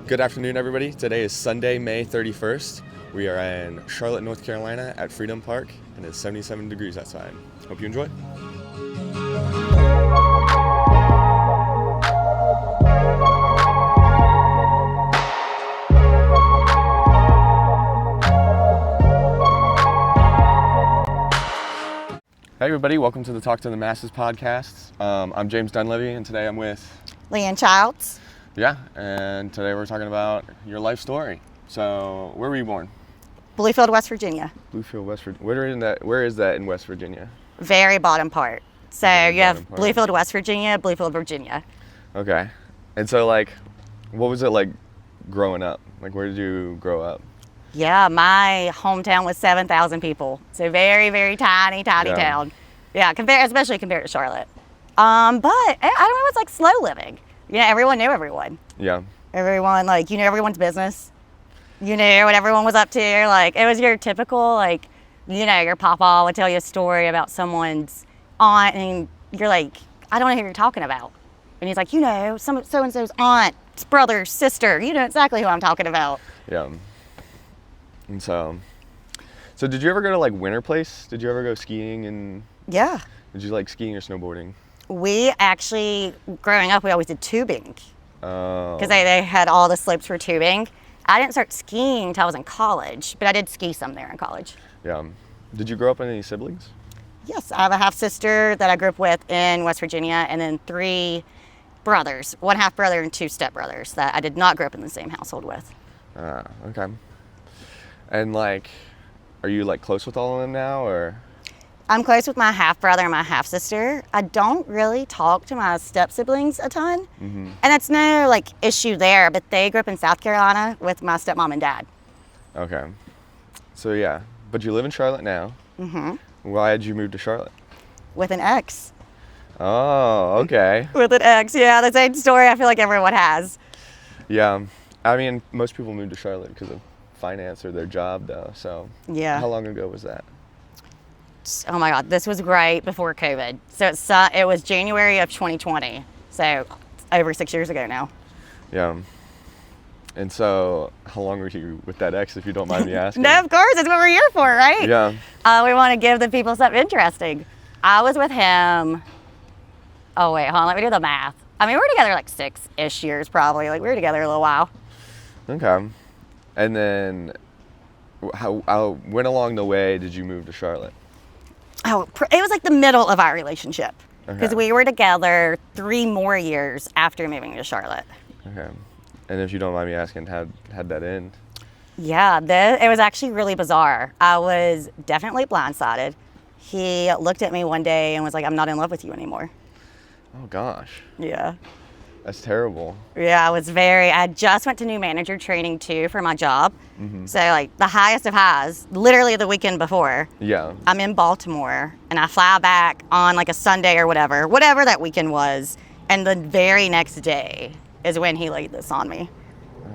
Good afternoon, everybody. Today is Sunday, May 31st. We are in Charlotte, North Carolina at Freedom Park, and it's 77 degrees outside. Hope you enjoy. Hey everybody, welcome to the Talk to the Masses podcast. I'm James Dunleavy, and today I'm with Leann Childs. Yeah, and today we're talking about your life story. So, where were you born? Bluefield, West Virginia. Bluefield, West Virginia. Where is that in West Virginia? Very bottom part. So Very you have bottom part. Bluefield, West Virginia, Bluefield, Virginia. Okay. And so, like, what was it like growing up? Like, where did you grow up? Yeah, my hometown was 7,000 people. So very, very tiny Yeah. town. Yeah, especially compared to Charlotte. But I don't know, it's like slow living. You know, everyone knew everyone. Yeah. Everyone, like, you knew everyone's business. You knew what everyone was up to. Like, it was your typical, like, you know, your papa would tell you a story about someone's aunt, and you're like, I don't know who you're talking about. And he's like, you know, so-and-so's aunt, brother, sister. You know exactly who I'm talking about. Yeah. And so did you ever go to, like, winter place? Did you ever go skiing? And Yeah. did you like skiing or snowboarding? We actually, growing up, we always did tubing. Oh. Because they had all the slopes for tubing. I didn't start skiing until I was in college, but I did ski some there in college. Yeah. Did you grow up with any siblings? Yes, I have a half sister that I grew up with in West Virginia, and then 3 brothers, 1 half brother and 2 stepbrothers that I did not grow up in the same household with. Okay. And, like, are you, like, close with all of them now, or? I'm close with my half brother and my half sister. I don't really talk to my step siblings a ton, Mm-hmm. and it's no like issue there. But they grew up in South Carolina with my stepmom and dad. Okay. So, yeah. But you live in Charlotte now. Mm-hmm. Why did you move to Charlotte? With an ex. Oh, okay. With an ex, yeah, the same story I feel like everyone has. Yeah. I mean, most people move to Charlotte because of finance or their job, though. So, Yeah. how long ago was that? Oh my God, this was right before COVID. So it was January of 2020. So over 6 years ago now. Yeah. And so, how long were you with that ex, if you don't mind me asking? No, of course, that's what we're here for, right? Yeah. We want to give the people something interesting. I was with him. Oh wait, hold on, let me do the math. I mean, we were together like 6-ish years probably. Like we were together a little while. Okay. And then, when along the way did you move to Charlotte? Oh, it was like the middle of our relationship. Because Okay. we were together 3 more years after moving to Charlotte. Okay. And if you don't mind me asking, how'd that end? Yeah, it was actually really bizarre. I was definitely blindsided. He looked at me one day and was like, I'm not in love with you anymore. Oh, gosh. Yeah. That's terrible. Yeah, I just went to new manager training too for my job. Mm-hmm. So like the highest of highs, literally the weekend before, Yeah. I'm in Baltimore and I fly back on like a Sunday or whatever that weekend was. And the very next day is when he laid this on me.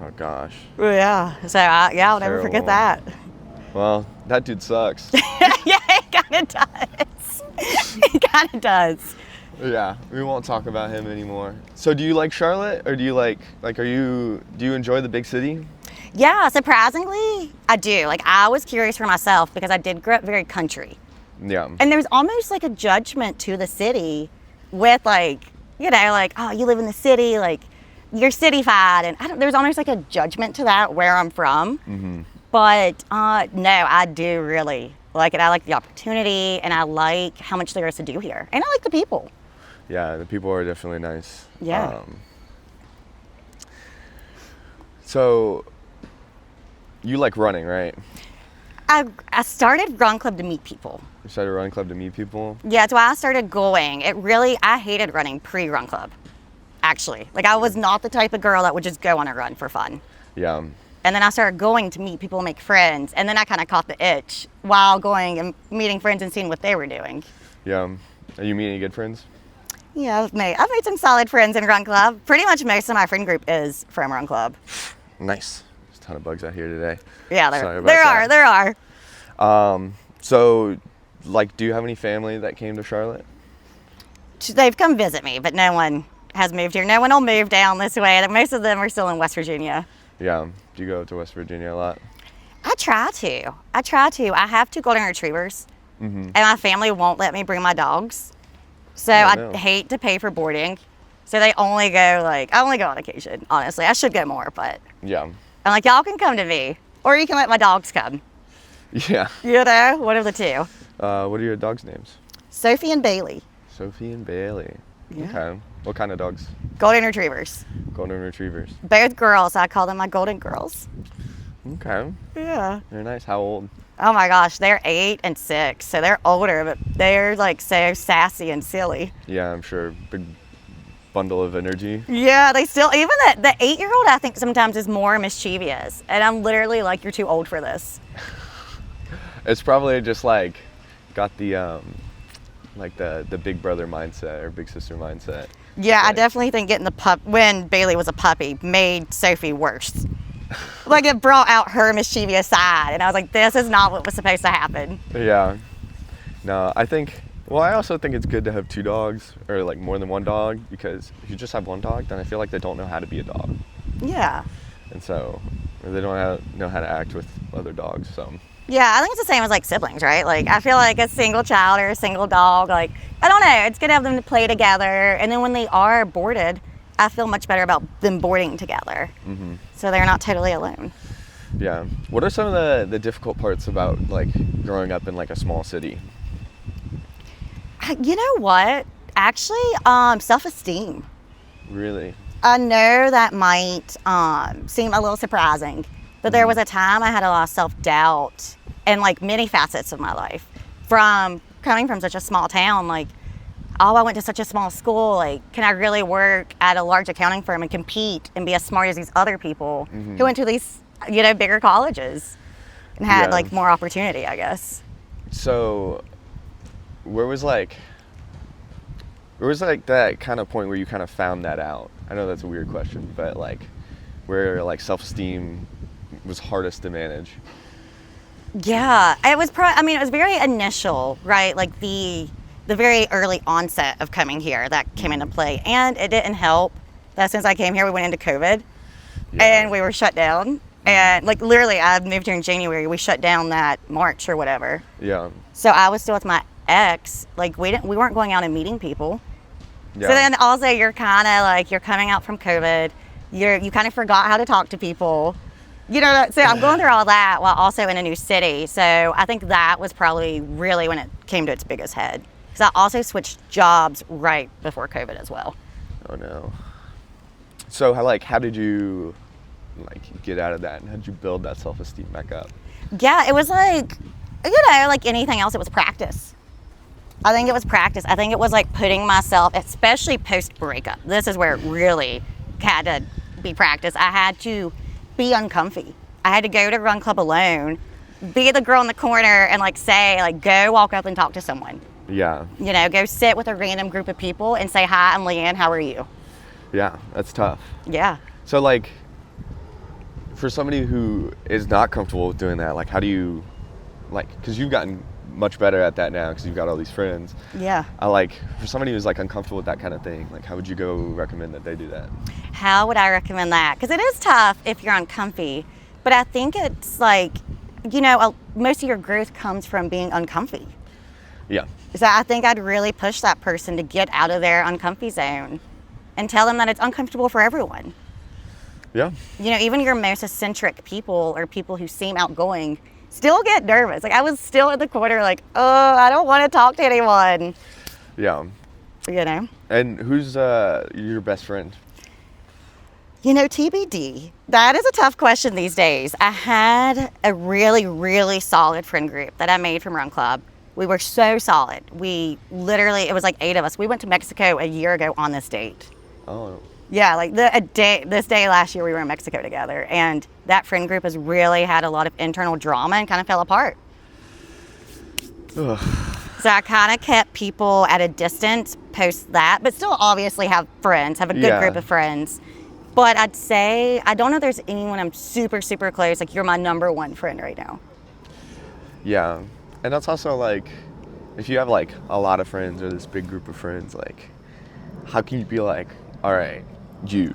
Oh, gosh. Yeah. So I'll never forget Terrible. that. Well, that dude sucks. Yeah, it kind of does. It kind of does. Yeah, we won't talk about him anymore. So do you like Charlotte, or do you do you enjoy the big city? Yeah, surprisingly, I do. Like, I was curious for myself because I did grow up very country. Yeah. And there's almost like a judgment to the city with like, you know, like, oh, you live in the city, like, you're cityfied. And there's almost like a judgment to that where I'm from. Mm-hmm. But no, I do really like it. I like the opportunity and I like how much there is to do here. And I like the people. Yeah, the people are definitely nice. Yeah. So you like running, right? I started Run Club to meet people. You started a running club to meet people? Yeah, that's why I started going. I hated running pre-Run Club, actually. Like, I was not the type of girl that would just go on a run for fun. Yeah. And then I started going to meet people and make friends. And then I kind of caught the itch while going and meeting friends and seeing what they were doing. Yeah. Are you meeting any good friends? Yeah, I've made some solid friends in Run Club. Pretty much most of my friend group is from Run Club. Nice. There's a ton of bugs out here today. Yeah, Sorry about there that. are. So, like, do you have any family that came to Charlotte? They've come visit me, but no one has moved here. No one will move down this way. Most of them are still in West Virginia. Yeah. Do you go to West Virginia a lot? I try to. I have 2 golden retrievers, Mm-hmm. and my family won't let me bring my dogs. So Oh, I no. hate to pay for boarding. So they only go I only go on occasion, honestly. I should go more, but Yeah. I'm like, y'all can come to me, or you can let my dogs come. Yeah. You know, one of the two. What are your dogs' names? Sophie and Bailey, Sophie and Bailey. Yeah. Okay. What kind of dogs? golden retrievers. Golden retrievers. Both girls. I call them my golden girls. Okay. Yeah. They're nice. How old? Oh my gosh, they're 8 and 6, so they're older, but they're like so sassy and silly. Yeah, I'm sure. Big bundle of energy. Yeah, they still, even the 8-year-old, I think sometimes is more mischievous. And I'm literally like, you're too old for this. It's probably just like got the like the big brother mindset or big sister mindset. Yeah, I Like, definitely think getting when Bailey was a puppy made Sophie worse. Like it brought out her mischievous side. And I was like, this is not what was supposed to happen. Yeah. No, I think. Well, I also think it's good to have 2 dogs or like more than 1 dog, because if you just have 1 dog, then I feel like they don't know how to be a dog, Yeah. and so or they don't know how to act with other dogs. So Yeah, I think it's the same as like siblings, right? Like I feel like a single child or a single dog, like I don't know, it's good to have them to play together. And then when they are boarded, I feel much better about them boarding together. Mhm. So they're not totally alone. yeah. What are some of the difficult parts about like growing up in like a small city? You know what? Actually, self-esteem. Really? I know that might seem a little surprising, but there was a time I had a lot of self-doubt in like many facets of my life. From coming from such a small town, like, oh, I went to such a small school, like, can I really work at a large accounting firm and compete and be as smart as these other people who went to these, bigger colleges and had Yeah. like more opportunity, I guess. So, where was that kind of point where you kind of found that out? I know that's a weird question, but like, where like self-esteem was hardest to manage? Yeah, it was it was very initial, right? Like the very early onset of coming here that came into play. And it didn't help that since I came here, we went into COVID and we were shut down. And like literally I moved here in January, we shut down that March or whatever. Yeah. So I was still with my ex, like we weren't going out and meeting people. Yeah. So then also you're kind of like, you're coming out from COVID, you kind of forgot how to talk to people. So I'm going through all that while also in a new city. So I think that was probably really when it came to its biggest head. Because I also switched jobs right before COVID as well. Oh no. So how did you like get out of that, and how did you build that self-esteem back up? Yeah, it was like, like anything else, it was practice. I think it was practice. I think it was like putting myself, especially post-breakup. This is where it really had to be practice. I had to be uncomfy. I had to go to Run Club alone, be the girl in the corner and like say, like go walk up and talk to someone. Yeah. Go sit with a random group of people and say, hi, I'm Leann, how are you? Yeah, that's tough. Yeah. So like, for somebody who is not comfortable with doing that, like how do you, because you've gotten much better at that now because you've got all these friends. Yeah. For somebody who's like uncomfortable with that kind of thing, like how would you go recommend that they do that? How would I recommend that? Because it is tough if you're uncomfy, but I think it's like, most of your growth comes from being uncomfy. Yeah. So I think I'd really push that person to get out of their uncomfy zone and tell them that it's uncomfortable for everyone. Yeah. Even your most eccentric people or people who seem outgoing still get nervous. Like I was still in the corner like, oh, I don't want to talk to anyone. Yeah. And who's your best friend? TBD. That is a tough question these days. I had a really, really solid friend group that I made from Run Club. We were so solid. It was like 8 of us. We went to Mexico a year ago on this date. Oh. Yeah, like this day last year we were in Mexico together, and that friend group has really had a lot of internal drama and kind of fell apart. Ugh. So I kind of kept people at a distance post that, but still obviously have a good group of friends. But I'd say, I don't know if there's anyone I'm super, super close, like you're my number one friend right now. Yeah. And that's also like, if you have like a lot of friends or this big group of friends, like how can you be like, all right, you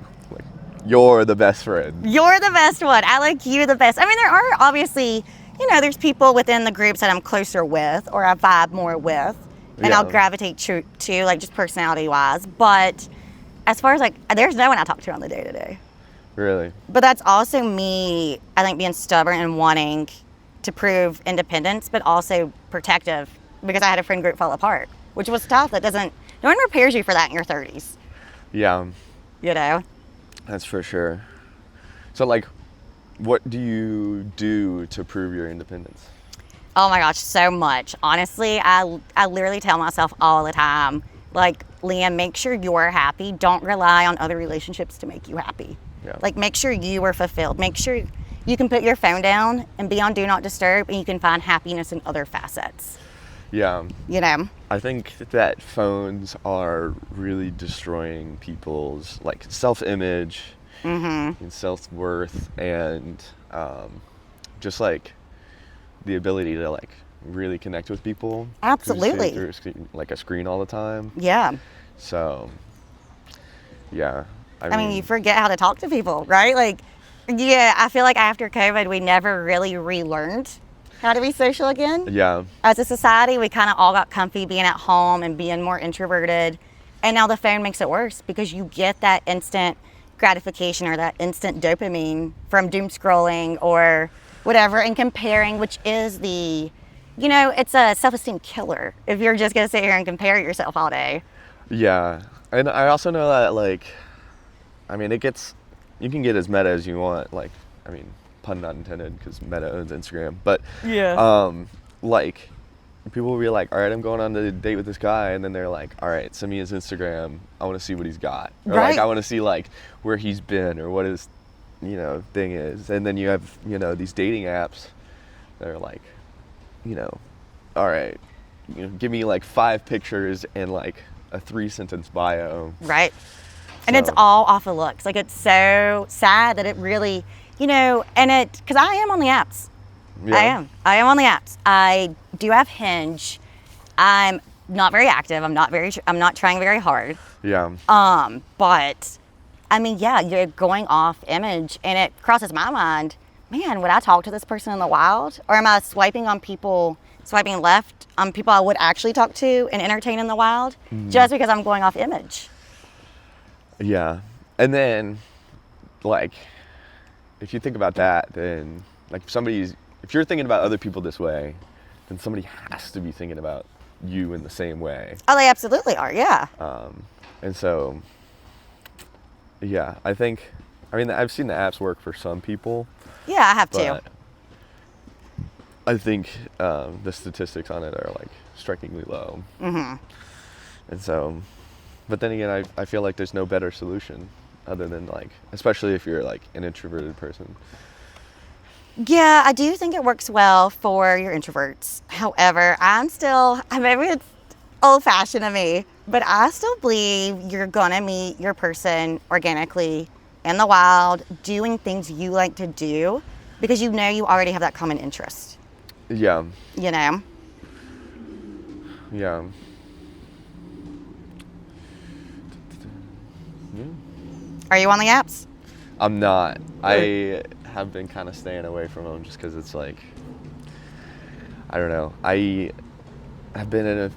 You're the best friend. You're the best one. I like you the best. I mean, there are obviously, there's people within the groups that I'm closer with or I vibe more with, and Yeah. I'll gravitate to, like, just personality-wise. But as far as, like, there's no one I talk to on the day-to-day. Really? But that's also me, I think, being stubborn and wanting to prove independence, but also protective, because I had a friend group fall apart, which was tough. No one prepares you for that in your 30s, Yeah, that's for sure. So, like, what do you do to prove your independence? Oh my gosh, so much. Honestly, I literally tell myself all the time, like, Leann, make sure you're happy. Don't rely on other relationships to make you happy. Yeah. Like, make sure you are fulfilled. Make sure you can put your phone down and be on Do Not Disturb, and you can find happiness in other facets. Yeah. I think that phones are really destroying people's, like, self-image and self-worth, and just, like, the ability to, like, really connect with people. Absolutely. Through like a screen all the time. Yeah. So, yeah. I mean, you forget how to talk to people, right? Like, yeah, I feel like after COVID, we never really relearned how to be social again. Yeah. As a society, we kind of all got comfy being at home and being more introverted. And now the phone makes it worse because you get that instant gratification or that instant dopamine from doom scrolling or whatever and comparing, which is it's a self-esteem killer if you're just going to sit here and compare yourself all day. Yeah. And I also know that, like, I mean, you can get as meta as you want. Like, I mean, pun not intended, because Meta owns Instagram. But, like, people will be like, all right, I'm going on a date with this guy. And then they're like, all right, send me his Instagram. I want to see what he's got. Or, right. like, I want to see, like, where he's been or what his, thing is. And then you have, these dating apps that are like, all right, give me, like, 5 pictures and, like, a 3-sentence bio. Right. And it's all off of looks. Like, it's so sad that it really, because I am on the apps. Yeah. I am on the apps. I do have Hinge. I'm not very active. I'm not trying very hard. Yeah. But I mean, yeah, you're going off image, and it crosses my mind, man, would I talk to this person in the wild? Or am I swiping left on people I would actually talk to and entertain in the wild just because I'm going off image? Yeah. And then, like, if you think about that, then, like, if you're thinking about other people this way, then somebody has to be thinking about you in the same way. Oh, they absolutely are, yeah. And so, yeah, I mean, I've seen the apps work for some people. Yeah, I have too. I think the statistics on it are, like, strikingly low. Mm-hmm. And so, but then again, I feel like there's no better solution other than, like, especially if you're, like, an introverted person. Yeah, I do think it works well for your introverts. However, maybe it's old-fashioned of me, but I still believe you're gonna meet your person organically in the wild, doing things you like to do, because you already have that common interest. Yeah. Yeah. Are you on the apps? I'm not. I have been kind of staying away from them just because it's like, I don't know. I have been in a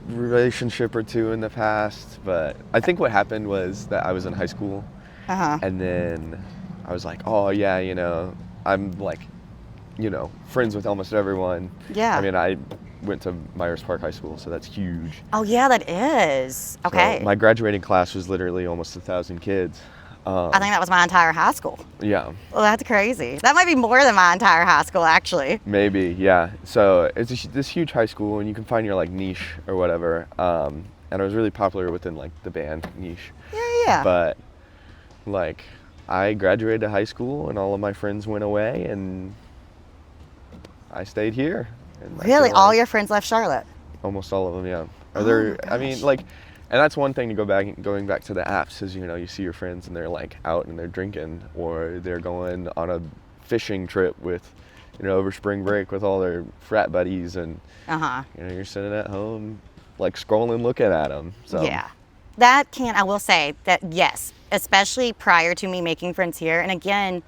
relationship or two in the past, but I think what happened was that I was in high school, and then I was like, oh yeah, I'm like, friends with almost everyone. Yeah. I mean, I went to Myers Park High School, so that's huge. Oh yeah, that is. Okay. So my graduating class was literally almost 1,000 kids. I think that was my entire high school. Yeah. Well, that's crazy. That might be more than my entire high school, actually. Maybe, yeah. So it's this huge high school, and you can find your, like, niche or whatever. And I was really popular within, like, the band niche. Yeah. But, like, I graduated high school, and all of my friends went away, and I stayed here. And really? All your friends left Charlotte? Almost all of them, yeah. I mean, like, and that's one thing going back to the apps is, you see your friends and they're, like, out and they're drinking, or they're going on a fishing trip with, over spring break with all their frat buddies, and you're sitting at home, like, scrolling, looking at them. So yeah, I will say that yes, especially prior to me making friends here, and again,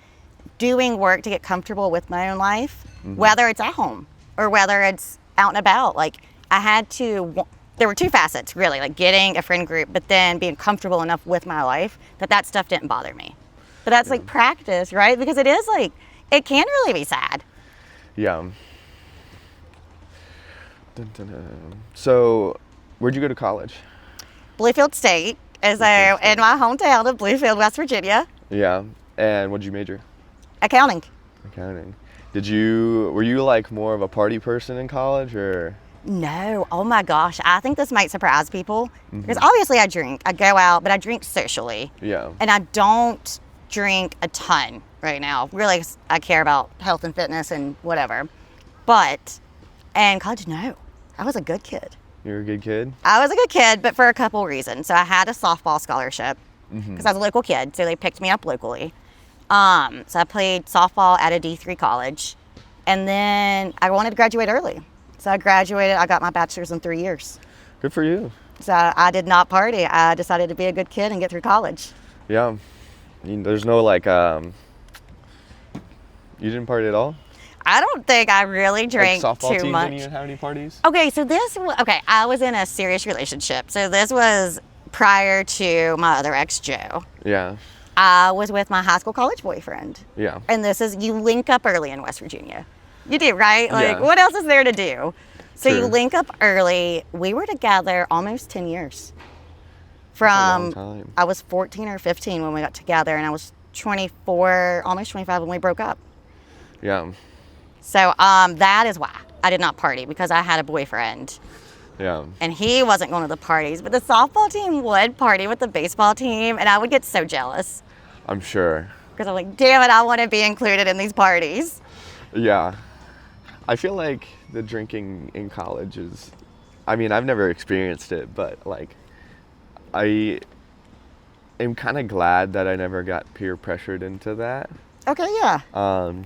doing work to get comfortable with my own life, whether it's at home or whether it's out and about. Like there were two facets really, like getting a friend group, but then being comfortable enough with my life that stuff didn't bother me. But that's like practice, right? Because it is like, it can really be sad. Yeah. Dun, dun, dun. So, where'd you go to college? Bluefield State is in my hometown of Bluefield, West Virginia. Yeah. And what'd you major? Accounting. Accounting. Were you like more of a party person in college or? No. Oh my gosh. I think this might surprise people because obviously I drink. I go out, but I drink socially. Yeah. And I don't drink a ton right now. Really, I care about health and fitness and whatever. But in college, no. I was a good kid. You were a good kid? I was a good kid, but for a couple reasons. So I had a softball scholarship because I was a local kid, so they picked me up locally. So I played softball at a D3 college, and then I wanted to graduate early. So I graduated. I got my bachelor's in 3 years. Good for you. So I did not party. I decided to be a good kid and get through college. Yeah. There's no like, you didn't party at all? I don't think I really drank like softball too team much. Didn't even have any parties? Okay, so I was in a serious relationship. So this was prior to my other ex, Joe. Yeah. I was with my high school college boyfriend. Yeah. And you link up early in West Virginia. You do, right? Like, Yeah. what else is there to do? So True. you link up early. We were together almost 10 years. That's a long time. I was 14 or 15 when we got together, and I was 24, almost 25 when we broke up. Yeah. So that is why I did not party, because I had a boyfriend. Yeah. And he wasn't going to the parties, but the softball team would party with the baseball team, and I would get so jealous. I'm sure. Because I'm like, damn it, I want to be included in these parties. Yeah. I feel like the drinking in college is, I mean, I've never experienced it, but like, I am kind of glad that I never got peer pressured into that. Okay, yeah.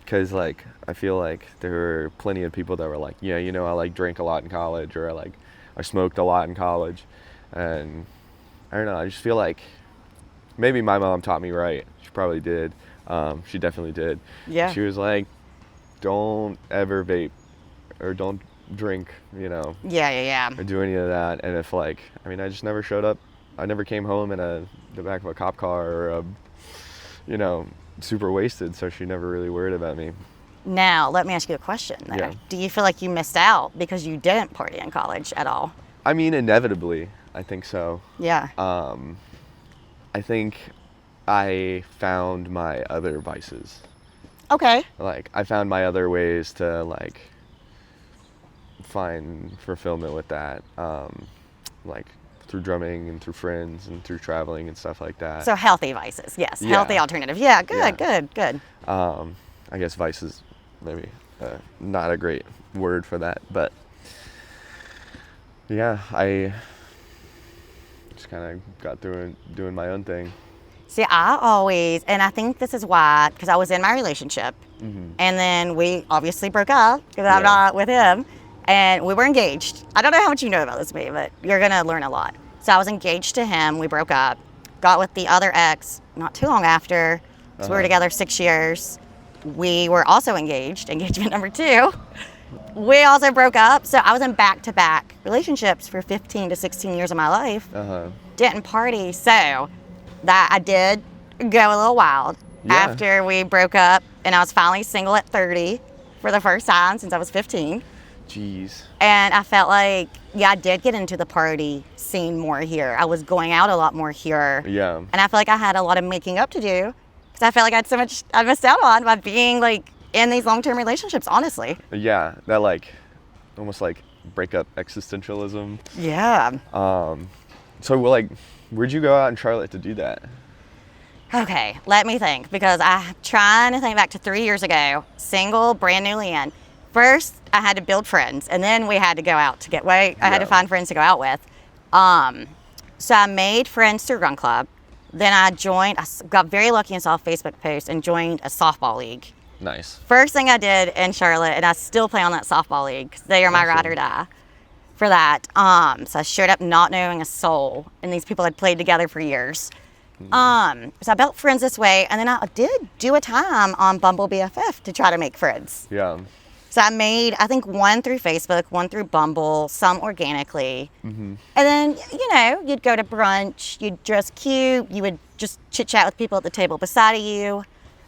'Cause like, I feel like there were plenty of people that were like, yeah, you know, I like drank a lot in college, or I smoked a lot in college. And I don't know, I just feel like maybe my mom taught me right. She probably did. She definitely did. Yeah. She was like, don't ever vape or don't drink, you know, Yeah. or do any of that. And if like, I mean, I just never showed up. I never came home in the back of a cop car or you know, super wasted. So she never really worried about me. Now, let me ask you a question there. Yeah. Do you feel like you missed out because you didn't party in college at all? I mean, inevitably, I think so. Yeah. I think I found my other vices. Okay. Like, I found my other ways to, like, find fulfillment with that. Like, through drumming and through friends and through traveling and stuff like that. So healthy vices, yes. Yeah. Healthy alternative. Yeah, good, Yeah. good. I guess vice is maybe not a great word for that, but yeah, I just kind of got through doing my own thing. See, I always, and I think this is why, because I was in my relationship, and then we obviously broke up because I'm Yeah. not with him, and we were engaged. I don't know how much you know about this, babe, but you're going to learn a lot. So I was engaged to him. We broke up, got with the other ex not too long after, because we were together 6 years. We were also engaged, engagement number 2. We also broke up. So I was in back-to-back relationships for 15 to 16 years of my life. Didn't party. So that I did go a little wild after we broke up, and I was finally single at 30 for the first time since I was 15. Jeez. And I felt like, yeah, I did get into the party scene more here. I was going out a lot more here. Yeah. And I feel like I had a lot of making up to do because I felt like I had so much I missed out on by being like in these long-term relationships, honestly. Yeah, that like almost like breakup existentialism. Yeah. So like, where'd you go out in Charlotte to do that? Okay, let me think, because I'm trying to think back to 3 years ago, single, brand new Leann. First, I had to build friends, and then we had to go out to get away. I had to find friends to go out with. So I made friends through Run Club. Then I got very lucky and saw a Facebook post and joined a softball league. Nice. First thing I did in Charlotte, and I still play on that softball league because they are my ride or die. for that. So I showed up not knowing a soul, and these people had played together for years. So I built friends this way, and then I did do a time on Bumble BFF to try to make friends. Yeah. So I made, I think, one through Facebook, one through Bumble, some organically. And then, you'd go to brunch, you'd dress cute, you would just chit-chat with people at the table beside you.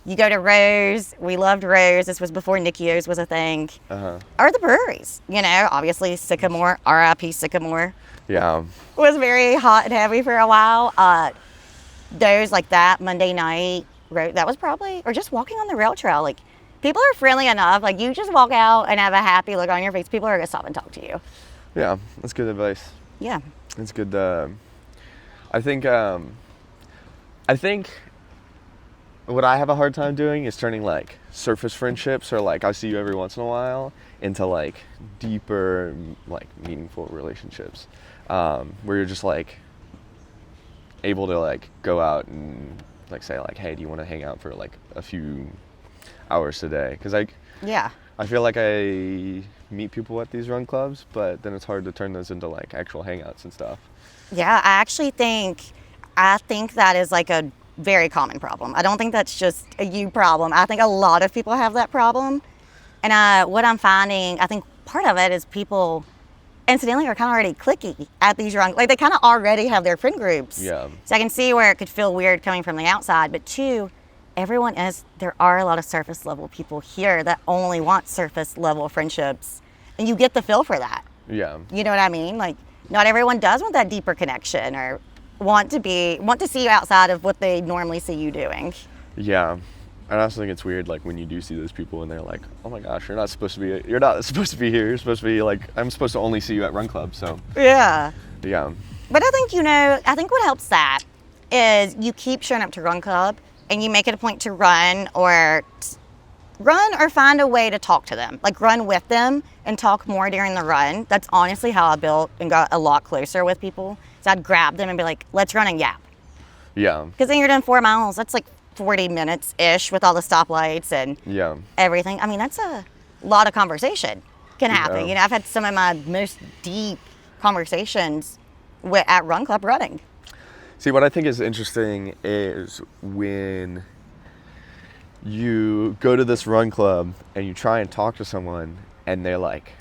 You go to Rose. We loved Rose. This was before Nicchio's was a thing. Or the breweries. Obviously Sycamore, RIP Sycamore. Yeah. Was very hot and heavy for a while. Those like that, Monday night, that was probably, or just walking on the rail trail. Like, people are friendly enough. Like, you just walk out and have a happy look on your face. People are going to stop and talk to you. Yeah, that's good advice. Yeah. It's good. I think what I have a hard time doing is turning like surface friendships, or like I see you every once in a while, into like deeper, like meaningful relationships, where you're just like able to like go out and like say like, hey, do you want to hang out for like a few hours today? Because I feel like I meet people at these run clubs, but then it's hard to turn those into like actual hangouts and stuff. Yeah, I think that is like a very common problem. I don't think that's just a you problem. I think a lot of people have that problem. And what I'm finding, I think part of it is people incidentally are kind of already cliquey at these run, like they kind of already have their friend groups. Yeah. So I can see where it could feel weird coming from the outside, but two, there are a lot of surface level people here that only want surface level friendships, and you get the feel for that. Yeah. You know what I mean? Like, not everyone does want that deeper connection or want to see you outside of what they normally see you doing. Yeah. And I also think it's weird, like, when you do see those people and they're like, oh my gosh, you're not supposed to be here. You're supposed to be like, I'm supposed to only see you at run club. So yeah. Yeah. But I think what helps that is you keep showing up to run club and you make it a point to run or find a way to talk to them, like run with them and talk more during the run. That's honestly how I built and got a lot closer with people. So I'd grab them and be like, let's run and yap. Yeah. Because then you're doing 4 miles. That's like 40 minutes-ish with all the stoplights and everything. I mean, that's a lot of conversation can happen. Yeah. I've had some of my most deep conversations at run club running. See, what I think is interesting is when you go to this run club and you try and talk to someone and they're like,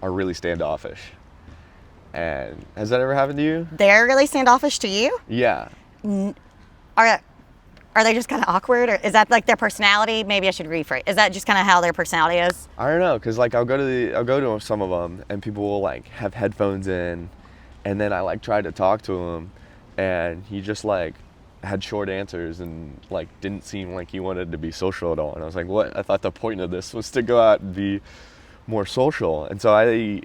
are really standoffish. And has that ever happened to you? They're really standoffish to you? Yeah. Are they just kind of awkward, or is that like their personality? Maybe I should rephrase. Is that just kind of how their personality is? I don't know, cause like I'll go to some of them and people will like have headphones in, and then I like try to talk to him, and he just like had short answers and like didn't seem like he wanted to be social at all. And I was like, what? I thought the point of this was to go out and be more social, and so I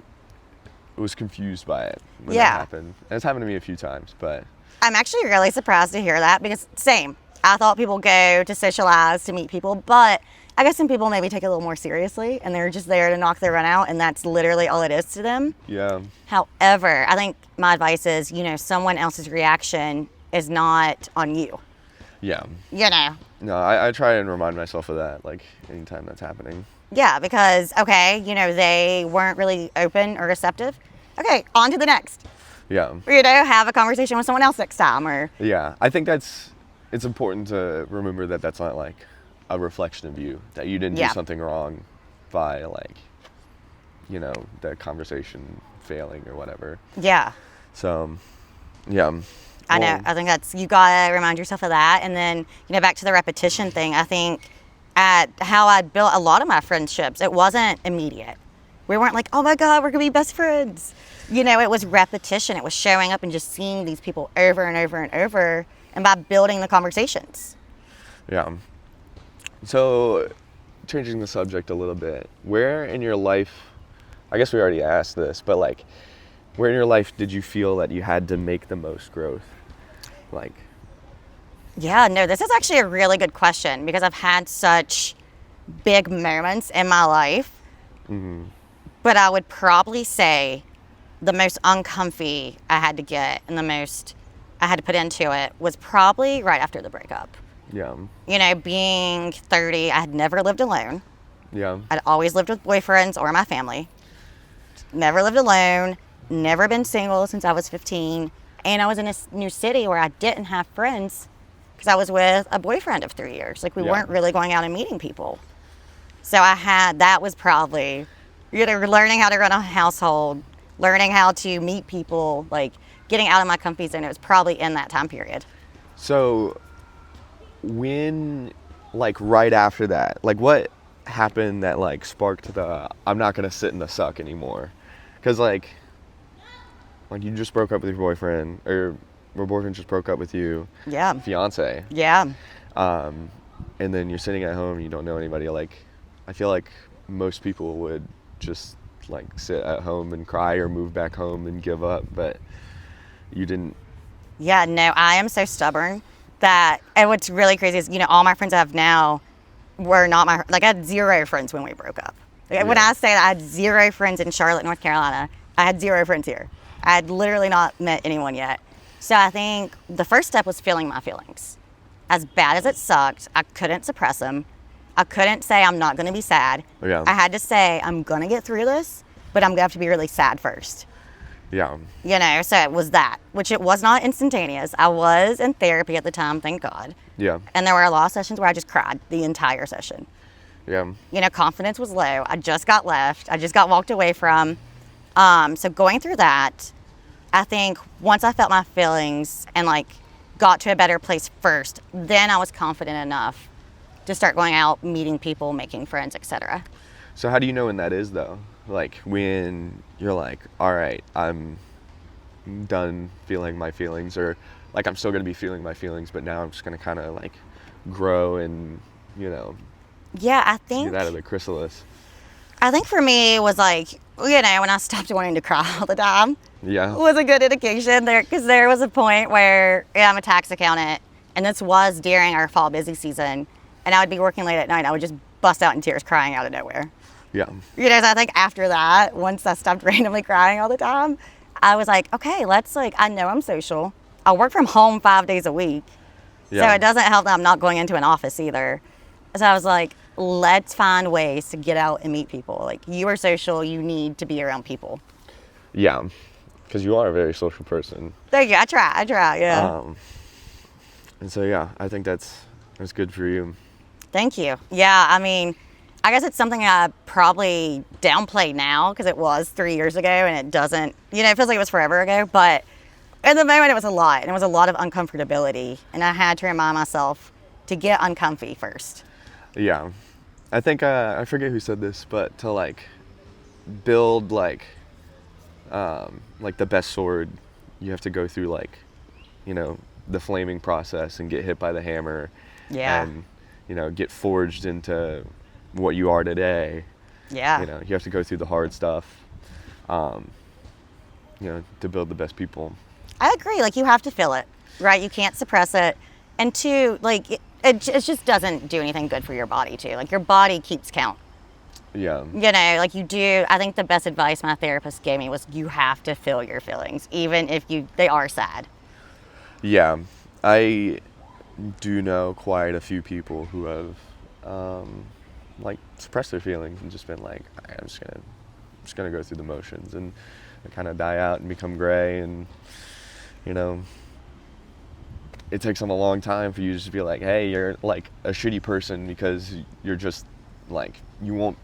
was confused by it when that happened. And it's happened to me a few times, but I'm actually really surprised to hear that because same. I thought people go to socialize, to meet people, but I guess some people maybe take it a little more seriously and they're just there to knock their run out, and that's literally all it is to them. Yeah. However, I think my advice is, someone else's reaction is not on you. Yeah. No, I try and remind myself of that, like anytime that's happening. Yeah, because, okay, they weren't really open or receptive. Okay, on to the next. Yeah. Have a conversation with someone else next time, or. Yeah, I think it's important to remember that that's not like a reflection of you, that you didn't do something wrong by like, the conversation failing or whatever. Yeah. So, yeah. I know. I think you gotta remind yourself of that. And then, back to the repetition thing, I think at how I built a lot of my friendships, it wasn't immediate. We weren't like, oh my God, we're gonna be best friends. It was repetition. It was showing up and just seeing these people over and over and over, and by building the conversations. Yeah. So, changing the subject a little bit, where in your life, I guess we already asked this, but like, where in your life did you feel that you had to make the most growth? Like. Yeah, no, this is actually a really good question because I've had such big moments in my life. Mm-hmm. But I would probably say the most uncomfy I had to get and the most I had to put into it was probably right after the breakup. Yeah. Being 30, I had never lived alone. Yeah. I'd always lived with boyfriends or my family. Never lived alone. never been single since I was 15, and I was in a new city where I didn't have friends because I was with a boyfriend of 3 years. Like, we weren't really going out and meeting people. So that was probably, learning how to run a household, learning how to meet people, like getting out of my comfort zone. It was probably in that time period. So when, like, right after that, like, what happened that, like, sparked the, I'm not going to sit in the suck anymore? Because, like, you just broke up with your boyfriend, or your boyfriend just broke up with you. Yeah. Fiance. Yeah. And then you're sitting at home and you don't know anybody. Like, I feel like most people would just, like, sit at home and cry or move back home and give up, but you didn't. Yeah, no, I am so stubborn that, and what's really crazy is, all my friends I have now were not I had 0 friends when we broke up. Like, when I say that I had 0 friends in Charlotte, North Carolina, I had 0 friends here. I had literally not met anyone yet. So I think the first step was feeling my feelings. As bad as it sucked, I couldn't suppress them. I couldn't say I'm not going to be sad. Yeah. I had to say I'm going to get through this, but I'm going to have to be really sad first. Yeah. So it was that, which it was not instantaneous. I was in therapy at the time, thank God. Yeah. And there were a lot of sessions where I just cried the entire session. Yeah. Confidence was low. I just got left. I just got walked away from. So going through that, I think once I felt my feelings and, like, got to a better place first, then I was confident enough to start going out, meeting people, making friends, etc. So how do you know when that is, though? Like, when you're like, all right, I'm done feeling my feelings, or, like, I'm still going to be feeling my feelings, but now I'm just going to kind of, like, grow and, Yeah, I think get out of the chrysalis. I think for me it was like, when I stopped wanting to cry all the time. Yeah. Was a good indication there, because there was a point where I'm a tax accountant, and this was during our fall busy season, and I would be working late at night. I would just bust out in tears crying out of nowhere. Yeah. So I think after that, once I stopped randomly crying all the time, I was like, okay, I know I'm social. I work from home 5 days a week. Yeah. So it doesn't help that I'm not going into an office either. So I was like, let's find ways to get out and meet people. Like, you are social, you need to be around people. Yeah. Because you are a very social person. Thank you. I try, yeah. And so, yeah, I think that's good for you. Thank you. Yeah, I guess it's something I probably downplay now because it was 3 years ago, and it doesn't, it feels like it was forever ago, but in the moment it was a lot, and it was a lot of uncomfortability, and I had to remind myself to get uncomfy first. Yeah. I think, I forget who said this, but to, like, build, like the best sword, you have to go through, like, the flaming process and get hit by the hammer. Yeah. And, get forged into what you are today. Yeah. You have to go through the hard stuff, to build the best people. I agree. Like, you have to feel it, right? You can't suppress it. And 2, like, it just doesn't do anything good for your body, too. Like, your body keeps count. Yeah. Like, you do. I think the best advice my therapist gave me was you have to feel your feelings, even if they are sad. Yeah. I do know quite a few people who have, suppressed their feelings and just been like, I'm just gonna go through the motions, and they kind of die out and become gray, and, it takes them a long time for you to just be like, hey, you're, like, a shitty person because you're just, like, you won't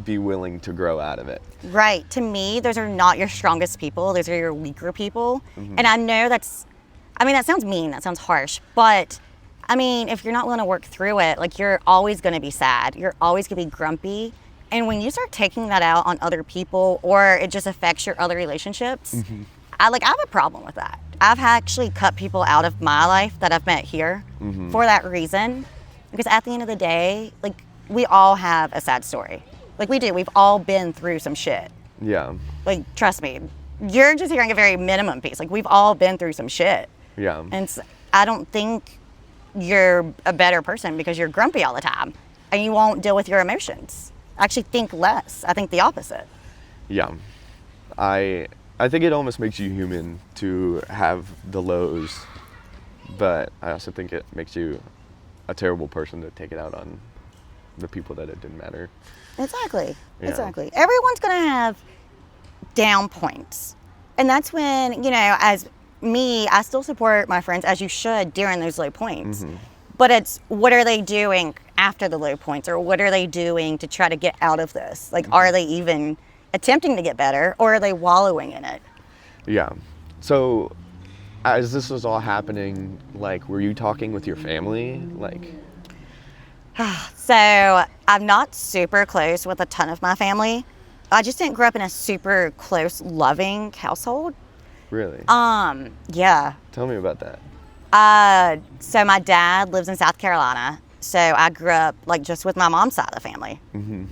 be willing to grow out of it. Right. To me, those are not your strongest people. Those are your weaker people. Mm-hmm. And I know that sounds mean. That sounds harsh. But, if you're not willing to work through it, like, you're always going to be sad. You're always going to be grumpy. And when you start taking that out on other people, or it just affects your other relationships, Mm-hmm. I have a problem with that. I've actually cut people out of my life that I've met here Mm-hmm. for that reason. Because at the end of the day, like, we all have a sad story. Like, we do. We've all been through some shit. Yeah. Like, trust me, you're just hearing a very minimum piece. Like, we've all been through some shit. Yeah. And I don't think you're a better person because you're grumpy all the time and you won't deal with your emotions. I actually think less. I think the opposite. Yeah. I think it almost makes you human to have the lows, but I also think it makes you a terrible person to take it out on the people that it didn't matter. Exactly. Yeah. Exactly. Everyone's going to have down points. And that's when, as me, I still support my friends, as you should, during those low points. But it's, what are they doing after the low points, or what are they doing to try to get out of this? Like, are they even attempting to get better, or are they wallowing in it? Yeah. So as this was all happening, like, were you talking with your family? Like, So I'm not super close with a ton of my family. I just didn't grow up in a super close, loving household. really? Yeah. Tell me about that. So my dad lives in South Carolina. So I grew up like just with my mom's side of the family.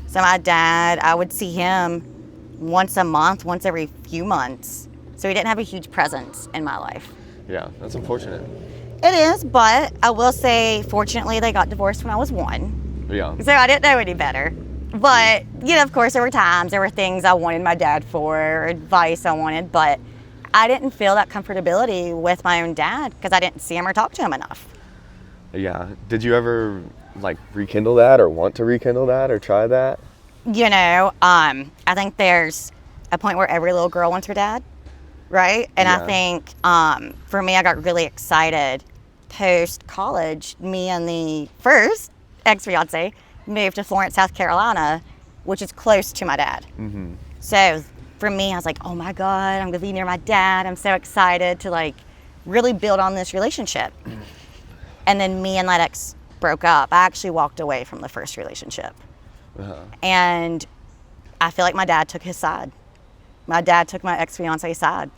So my dad, I would see him once a month, once every few months. So he didn't have a huge presence in my life. Yeah, that's unfortunate. It is, but I will say, fortunately, they got divorced when I was 1. Yeah. So I didn't know any better. But, of course, there were things I wanted my dad for, or advice I wanted, but I didn't feel that comfortability with my own dad because I didn't see him or talk to him enough. Yeah. Did you ever, like, rekindle that, or want to rekindle that, or try that? I think there's a point where every little girl wants her dad, right? And Yeah. I think for me, I got really excited post-college. Me and the first ex-fiance moved to Florence, South Carolina, which is close to my dad. So for me, I was like, oh my God, I'm gonna be near my dad. I'm so excited to like really build on this relationship. And then me and that ex broke up. I actually walked away from the first relationship. And I feel like my dad took his side. My dad took my ex-fiance's side.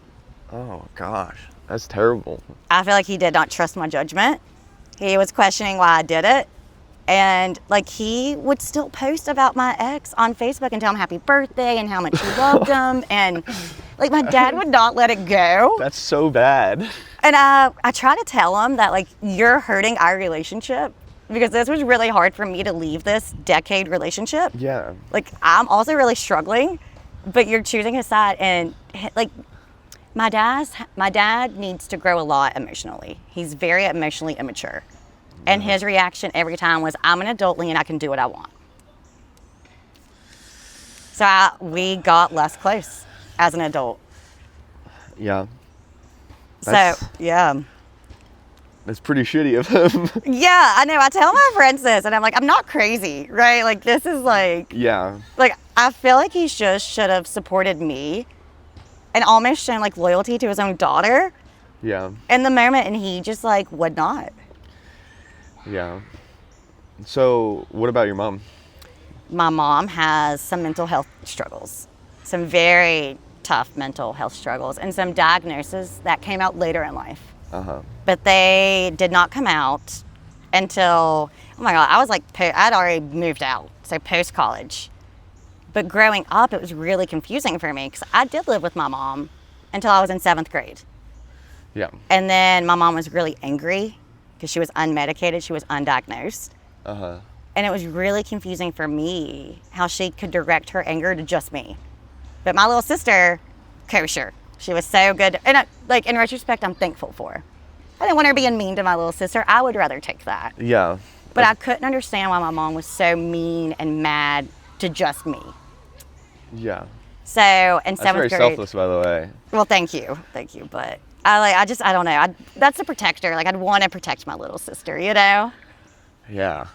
Oh, gosh. That's terrible. I feel like he did not trust my judgment. He was questioning why I did it. And like, he would still post about my ex on Facebook and tell him happy birthday and how much he loved him. And like, my dad would not let it go. That's so bad. And I try to tell him that, like, you're hurting our relationship, because this was really hard for me to leave this decade relationship. Yeah. Like, I'm also really struggling, but you're choosing his side. And like, my dad needs to grow a lot emotionally. He's very emotionally immature. And his reaction every time was, I'm an adult, Leann, I can do what I want. So we got less close as an adult. Yeah. Yeah. That's pretty shitty of him. Yeah, I know. I tell my friends this, and I'm like, I'm not crazy, right? Like, this is like, Yeah. like, I feel like he just should have supported me and almost shown like loyalty to his own daughter Yeah. in the moment, and he just like would not. Yeah. So, what about your mom? My mom has some mental health struggles, some very tough mental health struggles, and some diagnoses that came out later in life. But they did not come out until, oh my God, I was like, I'd already moved out, so post-college. But growing up, it was really confusing for me because I did live with my mom until I was in 7th grade. Yeah. And then my mom was really angry because she was unmedicated, she was undiagnosed. And it was really confusing for me how she could direct her anger to just me. But my little sister, kosher. She was so good. And like, in retrospect, I'm thankful for her. I didn't want her being mean to my little sister. I would rather take that. Yeah. But I couldn't understand why my mom was so mean and mad to just me. Yeah. So in 7th grade. That's very selfless, by the way. Well, thank you. But I don't know. That's a protector. Like, I'd want to protect my little sister, you know? Yeah.